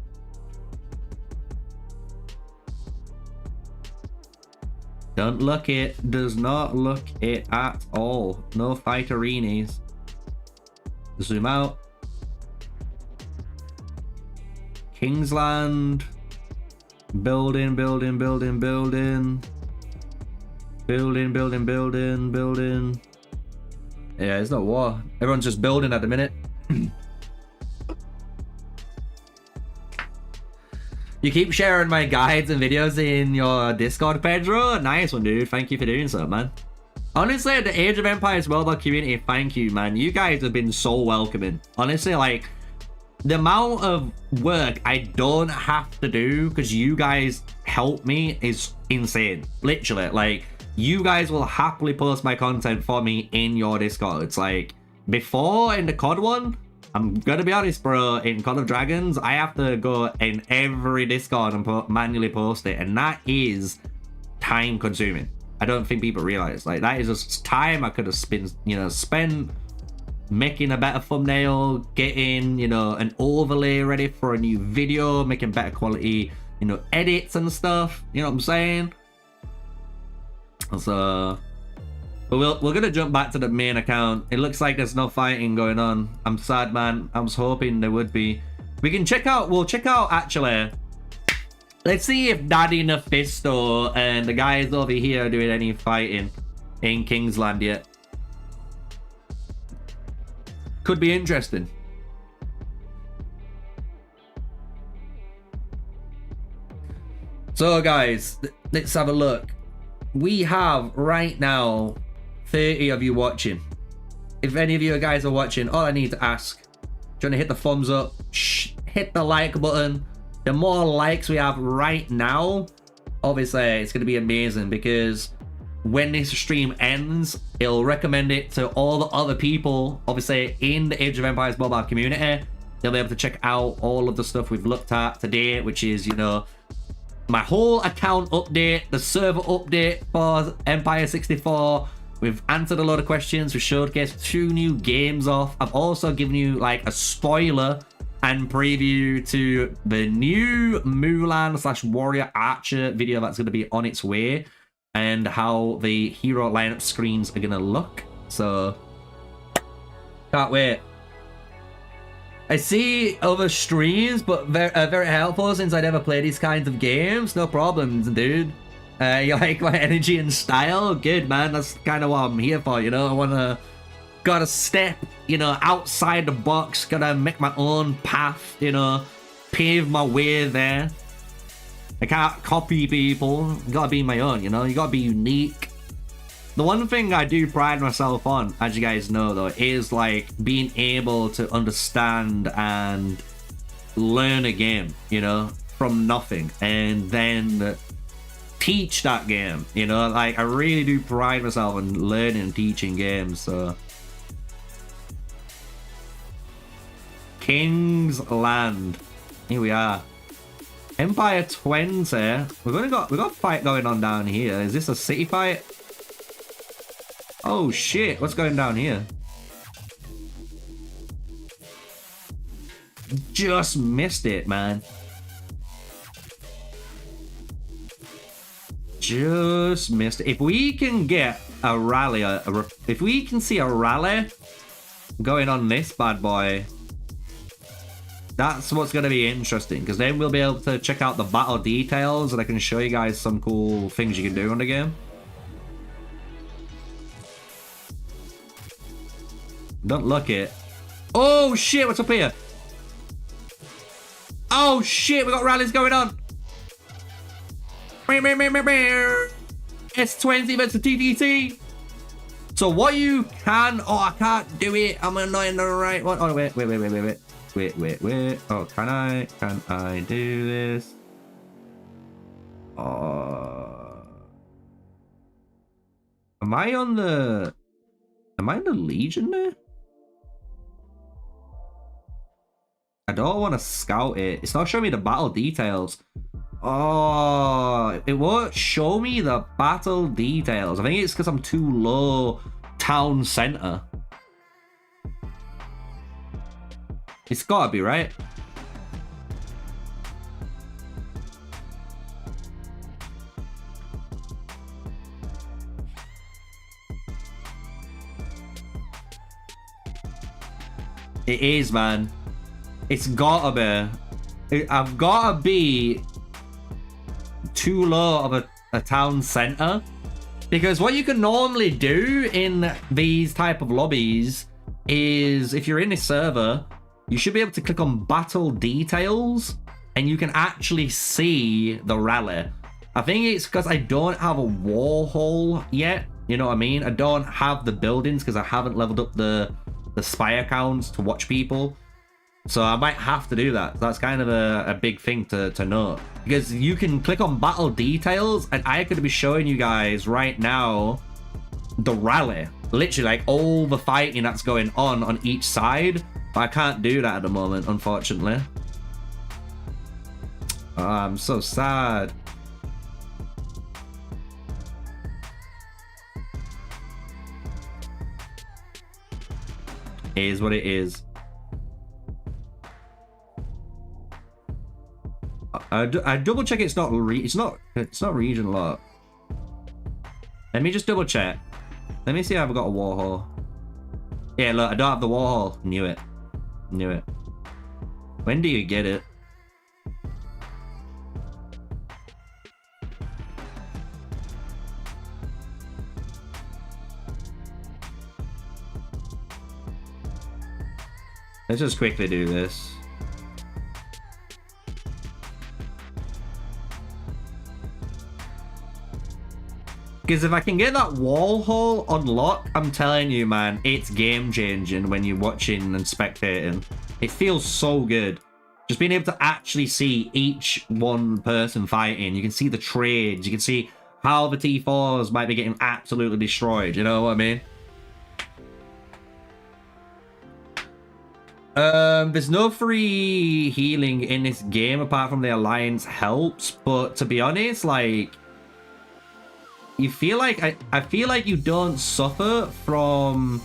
Speaker 1: Don't look it. Does not look it at all. No fight arenas. Zoom out. Kingsland. Building. Building. Yeah, it's not war. Everyone's just building at the minute. You keep sharing my guides and videos in your Discord, Pedro. Nice one, dude. Thank you for doing so, man. Honestly, the Age of Empires mobile community, thank you, man. You guys have been so welcoming. Honestly, like, the amount of work I don't have to do because you guys help me is insane. Literally, like, you guys will happily post my content for me in your Discord. It's like, before in the COD one, I'm gonna be honest, bro, in Call of Dragons, I have to go in every Discord and manually post it, and that is time consuming. I don't think people realize, like, that is just time I could have spent making a better thumbnail, getting, you know, an overlay ready for a new video, making better quality, you know, edits and stuff. You know what I'm saying? So, but we're gonna jump back to the main account. It looks like there's no fighting going on. I'm sad, man. I was hoping there would be. We can check out. We'll check out actually Let's see if Daddy Nefisto and the guys over here are doing any fighting in Kingsland yet. Could be interesting. So guys, let's have a look. We have right now 30 of you watching. If any of you guys are watching, all I need to ask, do you want to hit the thumbs up, hit the like button. The more likes we have right now, obviously it's going to be amazing, because when this stream ends, it'll recommend it to all the other people, obviously, in the Age of Empires mobile community. They'll be able to check out all of the stuff we've looked at today, which is, you know, my whole account update, the server update for Empire 64. We've answered a lot of questions. We showcased 2 new games off. I've also given you like a spoiler and preview to the new Mulan/Warrior Archer video that's going to be on its way, and how the hero lineup screens are going to look. So, can't wait. I see other streams, but very helpful since I never play these kinds of games. No problems, dude. You like my energy and style? Good, man. That's kind of what I'm here for, you know? Gotta step, you know, outside the box. Gotta make my own path, you know? Pave my way there. I can't copy people. You gotta be my own, you know? You gotta be unique. The one thing I do pride myself on, as you guys know though, is like being able to understand and learn a game, you know, from nothing, and then teach that game, you know. Like, I really do pride myself on learning and teaching games. So Kingsland, here we are. Empire 20. We got a fight going on down here. Is this a city fight? Oh shit, what's going down here? Just missed it, man. Just missed it. If we can get a rally, if we can see a rally going on this bad boy, that's what's going to be interesting, because then we'll be able to check out the battle details and I can show you guys some cool things you can do in the game. Don't look it. Oh shit, what's up here? Oh shit, we got rallies going on. S20 versus TTT. So what you can... Oh, I can't do it. I'm not in the right one. Oh, wait. Oh, can I do this? Am I in the Legion there? I don't want to scout it. It's not showing me the battle details. Oh, it won't show me the battle details. I think it's because I'm too low town center. It's gotta be, right? It is, man. It's gotta be. I've gotta be too low of a town center, because what you can normally do in these type of lobbies is, if you're in a server, you should be able to click on battle details and you can actually see the rally. I think it's because I don't have a war hall yet, you know what I mean? I don't have the buildings because I haven't leveled up the spy accounts to watch people. So I might have to do that. That's kind of a big thing to note, because you can click on battle details and I could be showing you guys right now the rally, literally like all the fighting that's going on each side, but I can't do that at the moment, unfortunately. Oh, I'm so sad. It is what it is. I double check it's not region lock. Let me just double check. Let me see if I've got a war hall. Yeah, look, I don't have the war hall. Knew it. When do you get it? Let's just quickly do this. Because if I can get that wall haul unlocked, I'm telling you, man, it's game changing when you're watching and spectating. It feels so good. Just being able to actually see each one person fighting. You can see the trades. You can see how the T4s might be getting absolutely destroyed. You know what I mean? There's no free healing in this game apart from the Alliance helps. But to be honest, like... You feel like I feel like you don't suffer from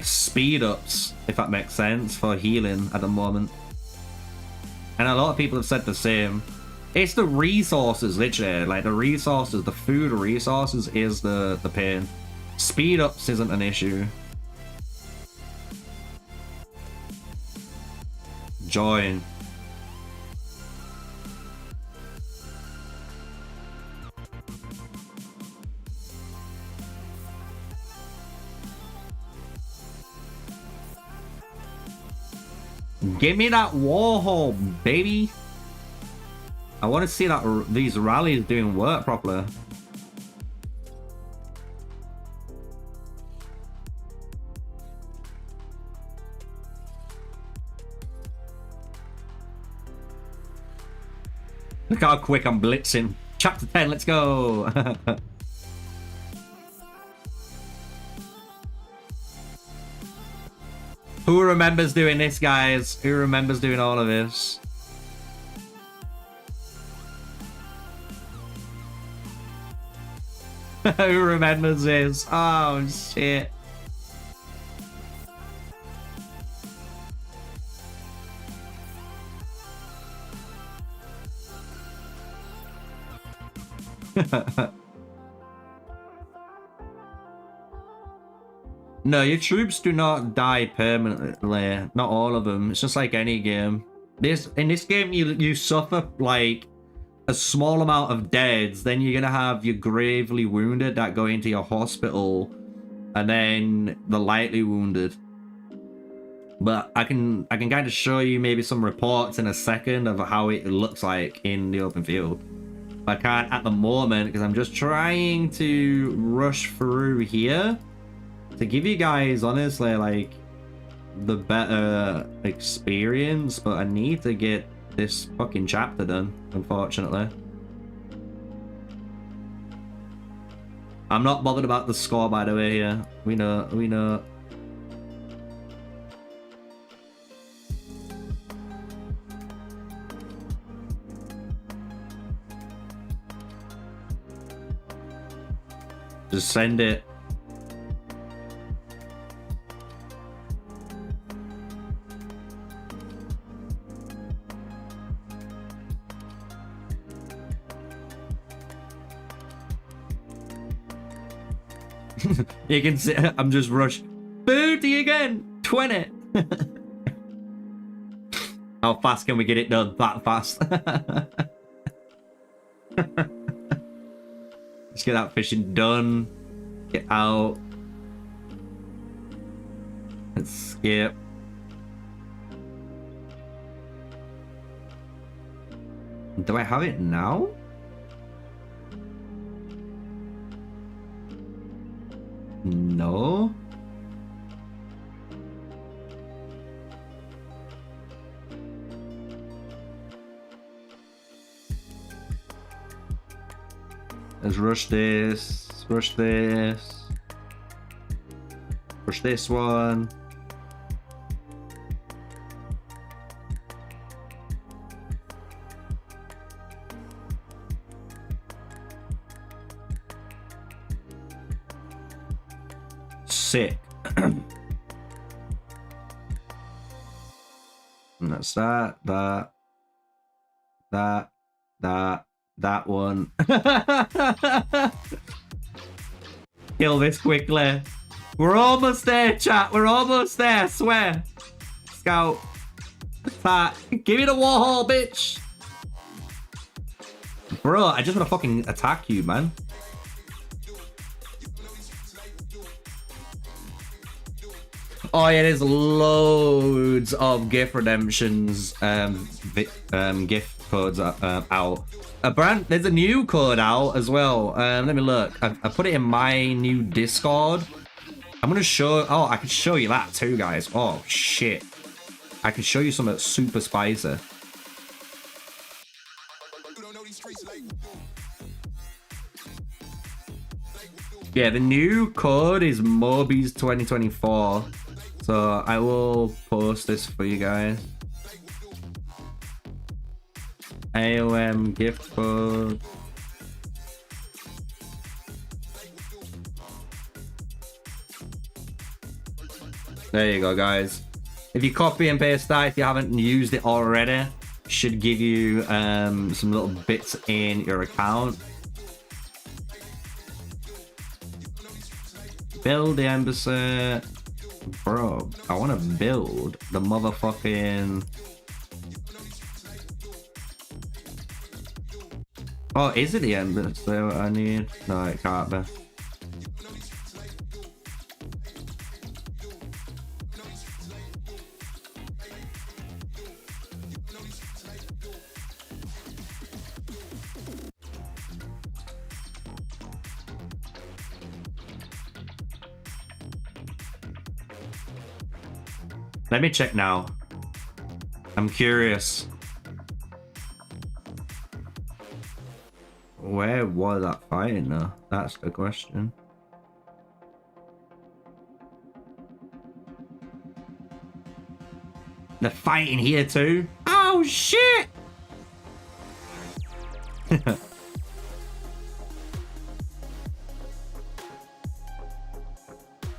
Speaker 1: speed ups, if that makes sense, for healing at the moment. And a lot of people have said the same. It's the resources, literally, like the resources, the food resources is the pain. Speed ups isn't an issue. Join. Give me that Warhol, baby. I want to see that these rallies doing work properly. Look how quick I'm blitzing. Chapter 10, let's go. Who remembers doing this, guys? Who remembers doing all of this? Who remembers this? Oh, shit. No, your troops do not die permanently. Not all of them. It's just like any game. In this game, you suffer like a small amount of deaths. Then you're gonna have your gravely wounded that go into your hospital, and then the lightly wounded. But I can kind of show you maybe some reports in a second of how it looks like in the open field. I can't at the moment because I'm just trying to rush through here to give you guys, honestly, like, the better experience, but I need to get this fucking chapter done, unfortunately. I'm not bothered about the score, by the way, here. We know, we know. Just send it. You can see I'm just rushed. Booty again! 20! How fast can we get it done? That fast. Let's get that fishing done. Get out. Let's skip. Do I have it now? No. Let's rush this. Rush this. Rush this one. Sick. And that's that one. Kill this quickly. We're almost there, chat. We're almost there, I swear. Scout. Attack. Give me the warhol, bitch. Bro, I just want to fucking attack you, man. Oh yeah, there's loads of gift redemptions, gift codes out. There's a new code out as well. Let me look. I put it in my new Discord. I'm gonna show. Oh, I can show you that too, guys. Oh shit, I can show you something super spicy. Yeah, the new code is Mobies 2024. So I will post this for you guys. AoEM gift code. There you go, guys. If you copy and paste that, if you haven't used it already, should give you some little bits in your account. Build the embassy. Bro, I want to build the motherfucking... Oh, is it the embassy I need? No, it can't be. Let me check now. I'm curious. Where was that fighting though? That's the question. They're fighting here too? Oh shit!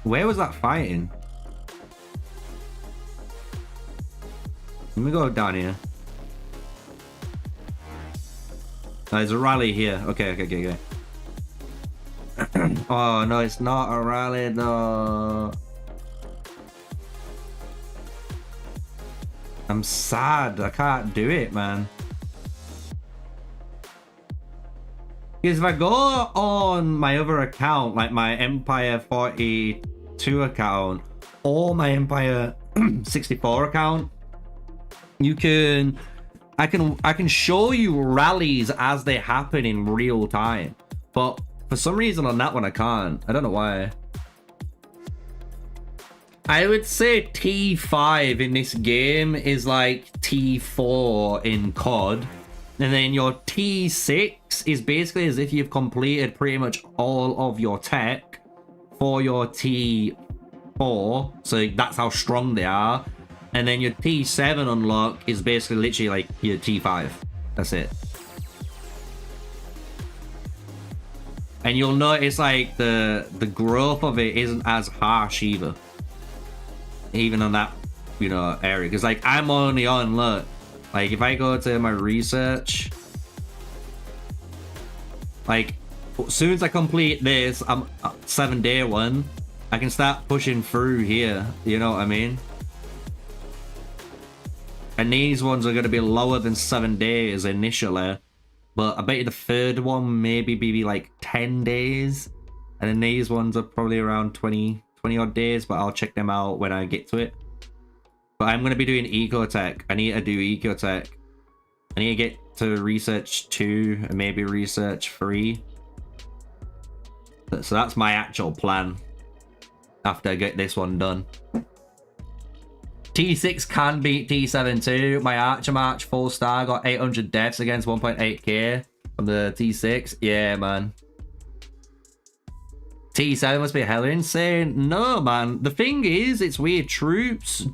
Speaker 1: Where was that fighting? Let me go down here. There's a rally here. Okay. Oh no, it's not a rally though. I'm sad. I can't do it, man. Because if I go on my other account, like my Empire 42 account or my Empire 64 account, I can show you rallies as they happen in real time, but for some reason on that one I can't. I don't know why. I would say T5 in this game is like T4 in COD, and then your T6 is basically as if you've completed pretty much all of your tech for your T4, so that's how strong they are. And then your T7 unlock is basically literally like your T5. That's it. And you'll notice like the growth of it isn't as harsh either. Even on that, you know, area. Because like I'm only on, look. Like if I go to my research, like as soon as I complete this, I'm 7-day one, I can start pushing through here. You know what I mean? And these ones are going to be lower than 7 days initially. But I bet you the third one maybe be like 10 days. And then these ones are probably around 20 odd days. But I'll check them out when I get to it. But I'm going to be doing Ecotech. I need to do Ecotech. I need to get to Research 2 and maybe Research 3. So that's my actual plan. After I get this one done. T6 can beat T7 too. My Archer March full star got 800 deaths against 1.8k from the T6. Yeah, man. T7 must be hella insane. No, man. The thing is, it's weird. Troops.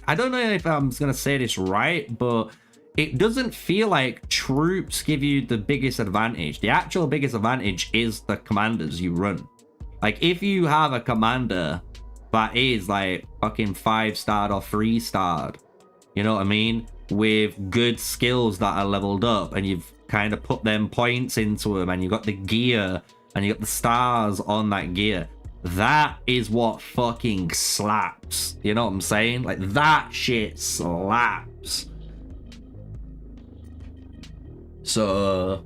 Speaker 1: I don't know if I'm going to say this right, but it doesn't feel like troops give you the biggest advantage. The actual biggest advantage is the commanders you run. Like, if you have a commander that is like fucking 5-starred or 3-starred, you know what I mean, with good skills that are leveled up, and you've kind of put them points into them, and you got the gear and you got the stars on that gear, that is what fucking slaps. You know what I'm saying? Like, that shit slaps. So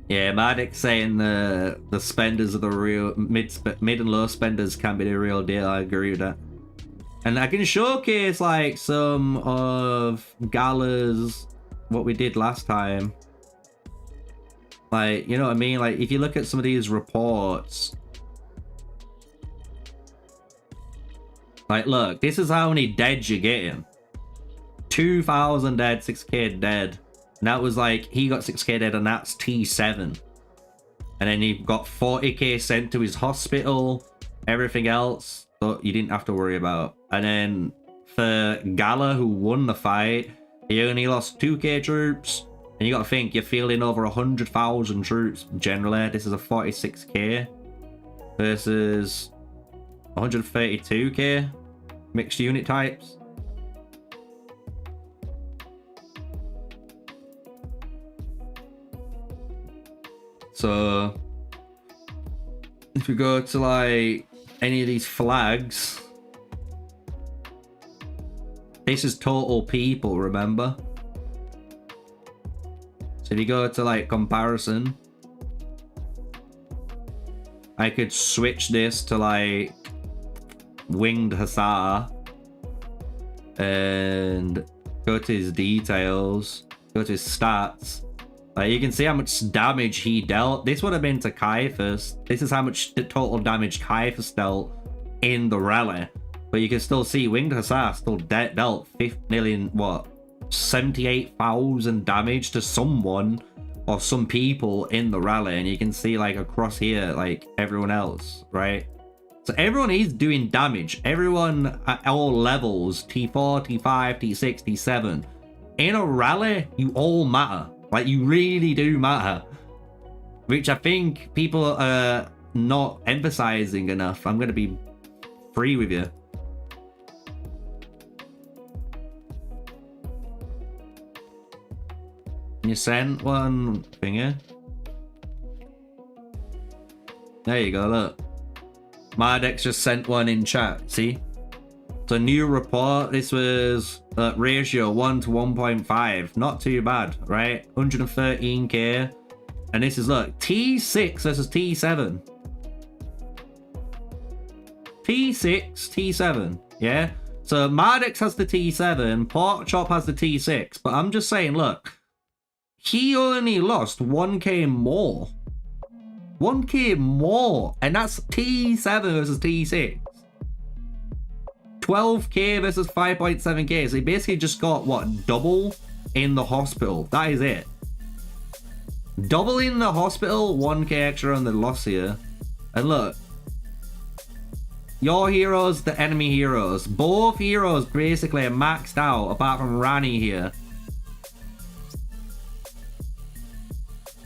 Speaker 1: Yeah, Maddox saying the spenders are the real mid and low spenders can be the real deal. I agree with that. And I can showcase like some of Gala's what we did last time. Like, you know what I mean? Like, if you look at some of these reports, like, look, this is how many deads you're getting. 2,000 dead, 6k dead. And that was like, he got 6k dead, and that's T7. And then he got 40k sent to his hospital, everything else, so you didn't have to worry about. And then for Gala, who won the fight, he only lost 2k troops. And you got to think, you're fielding over 100,000 troops generally. This is a 46k versus 132k mixed unit types. So if we go to like any of these flags, this is total people, remember? So if you go to like comparison, I could switch this to like winged hussar and go to his details, go to his stats. Like, you can see how much damage he dealt. This would have been to Caiaphas. This is how much the total damage Caiaphas dealt in the rally. But you can still see winged hussar still dealt 50 million, what, 78,000 damage to someone or some people in the rally. And you can see like across here, like everyone else, right? So everyone is doing damage. Everyone at all levels, T4, T5, T6, T7. In a rally, you all matter. Like, you really do matter. Which I think people are not emphasizing enough. I'm going to be free with you. You sent one finger. There you go, look. Mardex just sent one in chat, see? It's a new report. This was ratio 1 to 1.5. Not too bad, right? 113k. And this is, look, T6 versus T7. T6, T7, yeah? So Mardex has the T7, Porkchop has the T6. But I'm just saying, look, he only lost 1k more. 1k more. And that's T7 versus T6. 12k versus 5.7k. So he basically just got, what, double in the hospital. That is it. Double in the hospital, 1k extra on the loss here. And look, your heroes, the enemy heroes. Both heroes basically are maxed out, apart from Rani here.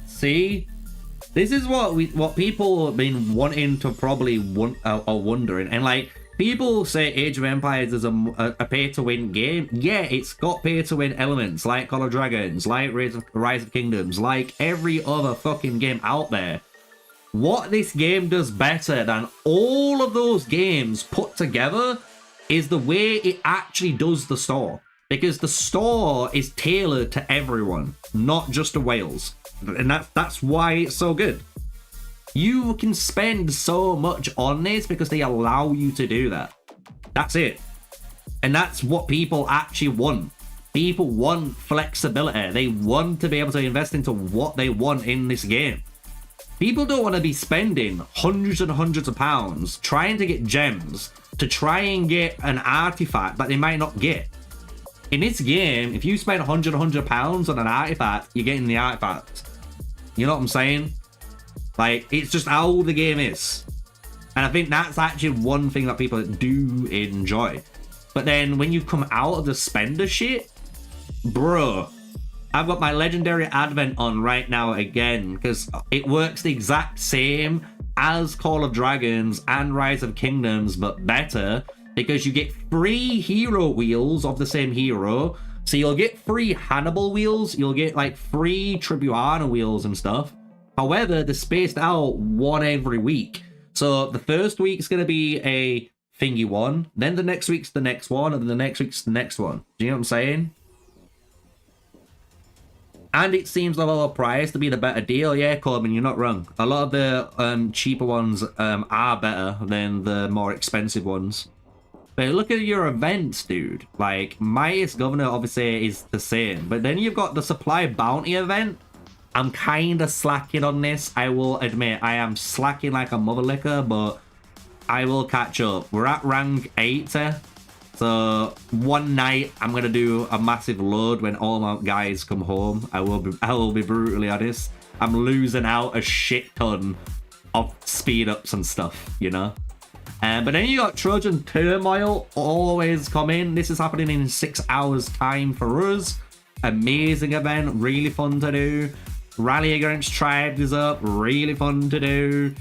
Speaker 1: See? This is what people have been wanting to probably are wondering. And like, people say Age of Empires is a pay-to-win game. Yeah, it's got pay-to-win elements, like Call of Dragons, like Rise of Kingdoms, like every other fucking game out there. What this game does better than all of those games put together is the way it actually does the store. Because the store is tailored to everyone, not just the whales. And that's why it's so good. You can spend so much on this because they allow you to do that. That's it. And that's what people actually want. People want flexibility. They want to be able to invest into what they want in this game. People don't want to be spending hundreds and hundreds of pounds trying to get gems to try and get an artifact that they might not get. In this game, if you spend 100 pounds on an artifact, you're getting the artifact. You know what I'm saying? Like, it's just how the game is. And I think that's actually one thing that people do enjoy. But then when you come out of the spender shit, bro, I've got my legendary advent on right now again, because it works the exact same as Call of Dragons and Rise of Kingdoms, but better, because you get free hero wheels of the same hero. So you'll get free Hannibal wheels, you'll get like free Tribuana wheels and stuff. However, they're spaced out one every week. So the first week's going to be a thingy one, then the next week's the next one, and then the next week's the next one. Do you know what I'm saying? And it seems the lower price to be the better deal. Yeah, Corbin, you're not wrong. A lot of the cheaper ones are better than the more expensive ones. But look at your events, dude. Like, Mightiest Governor obviously is the same. But then you've got the Supply Bounty event. I'm kind of slacking on this. I will admit, I am slacking like a mother liquor, but I will catch up. We're at rank 80. So one night I'm going to do a massive load when all my guys come home. I will be brutally honest. I'm losing out a shit ton of speed ups and stuff, you know? But then you got Trojan Turmoil always coming. This is happening in 6 hours time for us. Amazing event, really fun to do. Rally Against Tribes is up, really fun to do.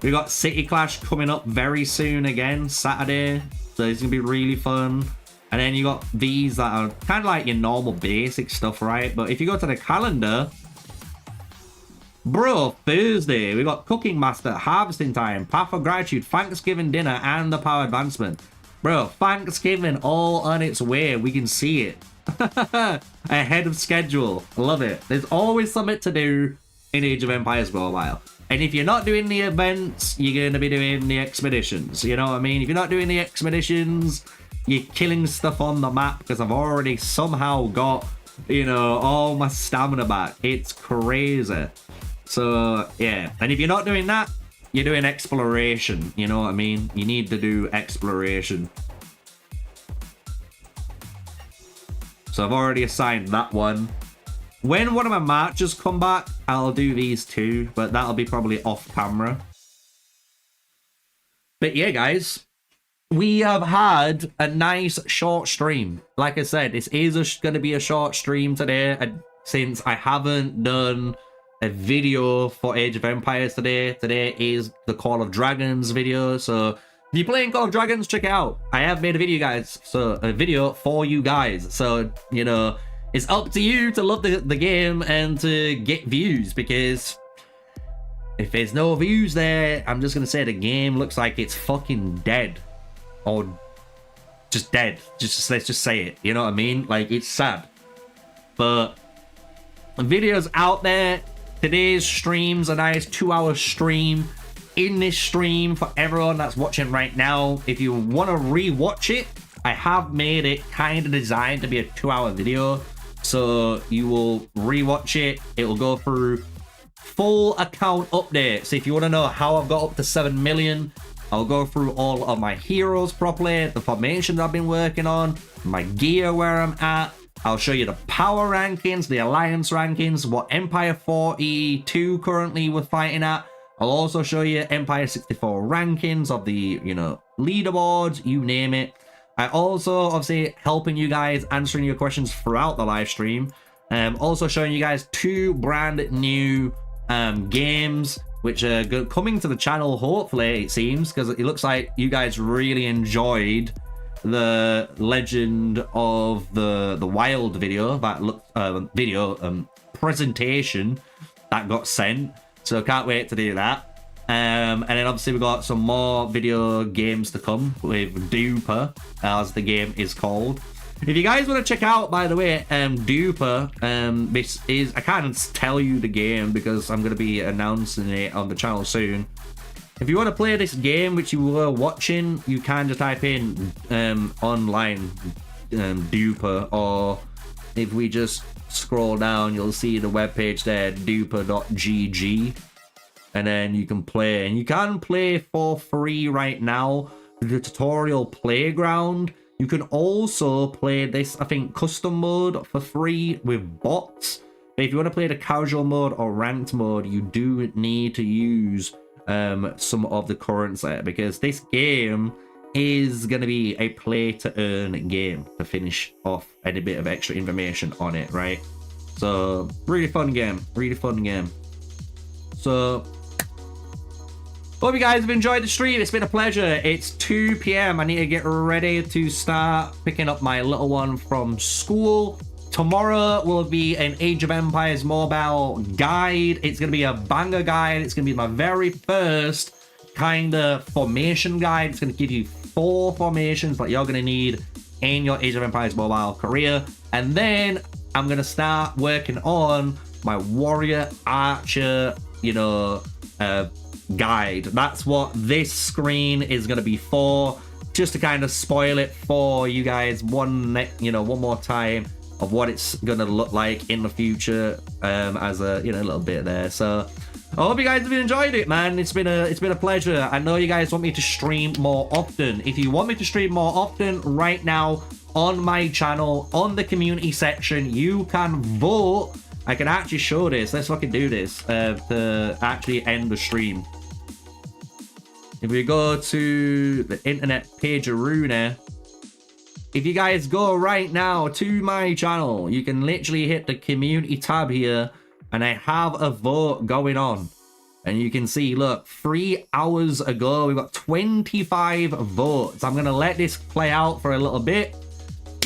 Speaker 1: We got City Clash coming up very soon again, Saturday. So it's gonna be really fun. And then you got these that are kind of like your normal basic stuff, right? But if you go to the calendar, bro, Thursday, we got Cooking Master, Harvesting Time, Path of Gratitude, Thanksgiving Dinner, and the Power Advancement. Bro, Thanksgiving all on its way. We can see it. Ahead of schedule. Love it. There's always something to do in Age of Empires for a while. And if you're not doing the events, you're going to be doing the expeditions. You know what I mean? If you're not doing the expeditions, you're killing stuff on the map because I've already somehow got, you know, all my stamina back. It's crazy. So, yeah. And if you're not doing that, you're doing exploration. You know what I mean? You need to do exploration. So I've already assigned that one. When one of my marchers come back, I'll do these two, but that'll be probably off camera. But yeah, guys, we have had a nice short stream. Like I said, this is going to be a short stream today, since I haven't done a video for Age of Empires today. Today is the Call of Dragons video, so if you're playing Call of Dragons, check it out. I have made a video, guys. So a video for you guys. So, you know, it's up to you to love the game and to get views, because if there's no views there, I'm just going to say the game looks like it's fucking dead. Or just dead. Let's just say it. You know what I mean? Like, it's sad. But the video's out there. Today's stream's a nice 2-hour stream. In this stream, for everyone that's watching right now, if you want to re-watch it, I have made it kind of designed to be a 2-hour video. So you will re-watch it. It will go through full account updates. If you want to know how I've got up to 7 million, I'll go through all of my heroes properly, the formations I've been working on, my gear where I'm at. I'll show you the power rankings, the alliance rankings, what Empire 42 currently we're fighting at. I'll also show you Empire 64 rankings of the, you know, leaderboards, you name it. I also, obviously, helping you guys, answering your questions throughout the live stream. Also showing you guys 2 brand new games, which are coming to the channel, hopefully, it seems, because it looks like you guys really enjoyed the Legend of the Wild video, that presentation that got sent. So can't wait to do that. And then obviously we've got some more video games to come with Duper, as the game is called. If you guys want to check out, by the way, Duper, this is, I can't tell you the game because I'm going to be announcing it on the channel soon. If you want to play this game, which you were watching, you can just type in online Duper, or if we just scroll down, you'll see the webpage there, duper.gg, and then you can play. And you can play for free right now, the tutorial playground. You can also play this, I think, custom mode for free with bots. But if you want to play the casual mode or ranked mode, you do need to use some of the currency, because this game is going to be a play to earn game to finish off any bit of extra information on it, right? So really fun game, so hope you guys have enjoyed the stream. It's been a pleasure. It's 2 p.m. I need to get ready to start picking up my little one from school. Tomorrow will be an Age of Empires mobile guide. It's going to be a banger guide. It's going to be my very first kind of formation guide. It's going to give you 4 formations that you're going to need in your Age of Empires mobile career. And then I'm going to start working on my warrior archer, you know, guide. That's what this screen is going to be for, just to kind of spoil it for you guys one more time of what it's going to look like in the future, as a, you know, a little bit there. So I hope you guys have enjoyed it, man. It's been a pleasure. I know you guys want me to stream more often. If you want me to stream more often, right now on my channel, on the community section, you can vote. I can actually show this. Let's fucking do this to actually end the stream. If we go to the internet pageroo, if you guys go right now to my channel, you can literally hit the community tab here, and I have a vote going on. And you can see, look, 3 hours ago, we've got 25 votes. I'm going to let this play out for a little bit.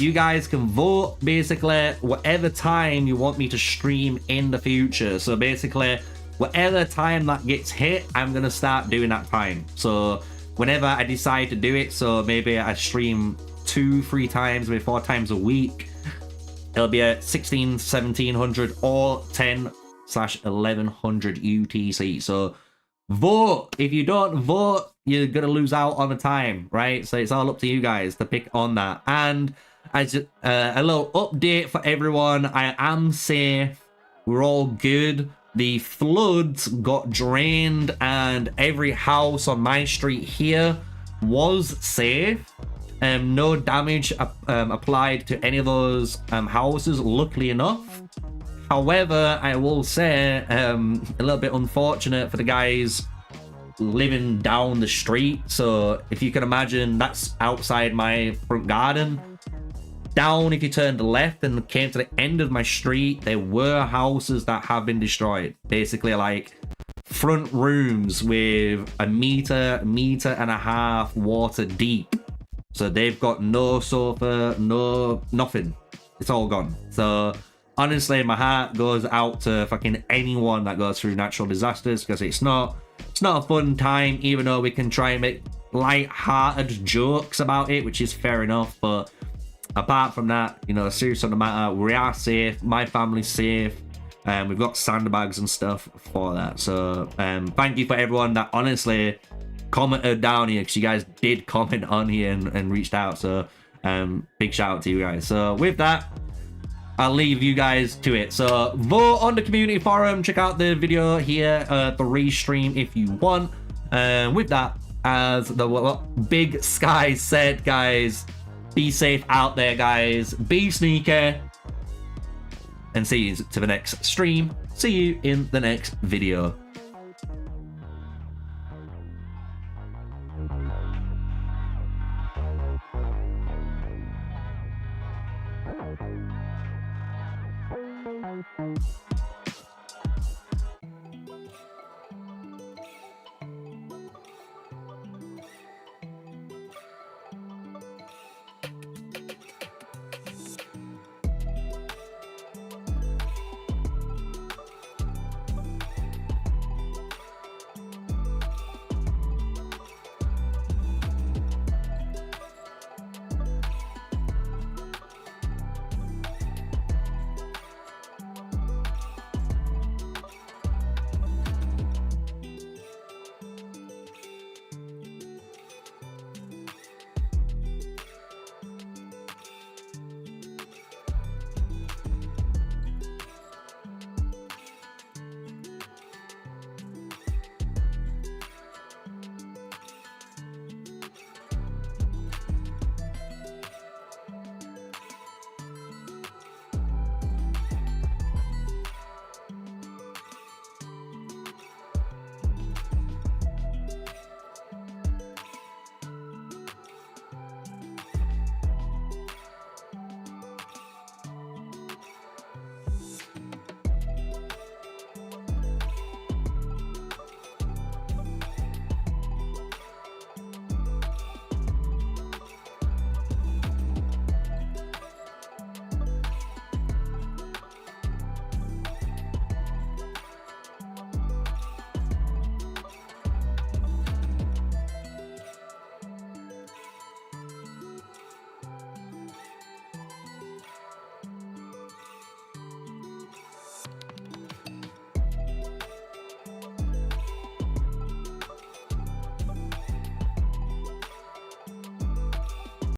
Speaker 1: You guys can vote, basically, whatever time you want me to stream in the future. So basically, whatever time that gets hit, I'm going to start doing that time. So whenever I decide to do it, so maybe I stream 2-3 times, maybe 4 times a week, it'll be at 1700 or 10/1100 UTC. So vote. If you don't vote, you're gonna lose out on the time, right? So it's all up to you guys to pick on that. And as a little update for everyone, I am safe. We're all good. The floods got drained, and every house on my street here was safe. No damage applied to any of those houses, luckily enough. However, I will say a little bit unfortunate for the guys living down the street. So if you can imagine, that's outside my front garden. Down, if you turned left and came to the end of my street, there were houses that have been destroyed. Basically, like front rooms with a meter and a half water deep. So they've got no sofa, nothing. It's all gone. So honestly, my heart goes out to fucking anyone that goes through natural disasters, because it's not a fun time, even though we can try and make light-hearted jokes about it, which is fair enough. But apart from that, you know, serious on the matter, we are safe. My family's safe. And we've got sandbags and stuff for that. So thank you for everyone that honestly commented down here, because you guys did comment on here and reached out. So big shout out to you guys. So with that, I'll leave you guys to it. So vote on the community forum. Check out the video here, the restream if you want. With that, as the Big Sky said, guys, be safe out there, guys. Be sneaky. And see you to the next stream. See you in the next video.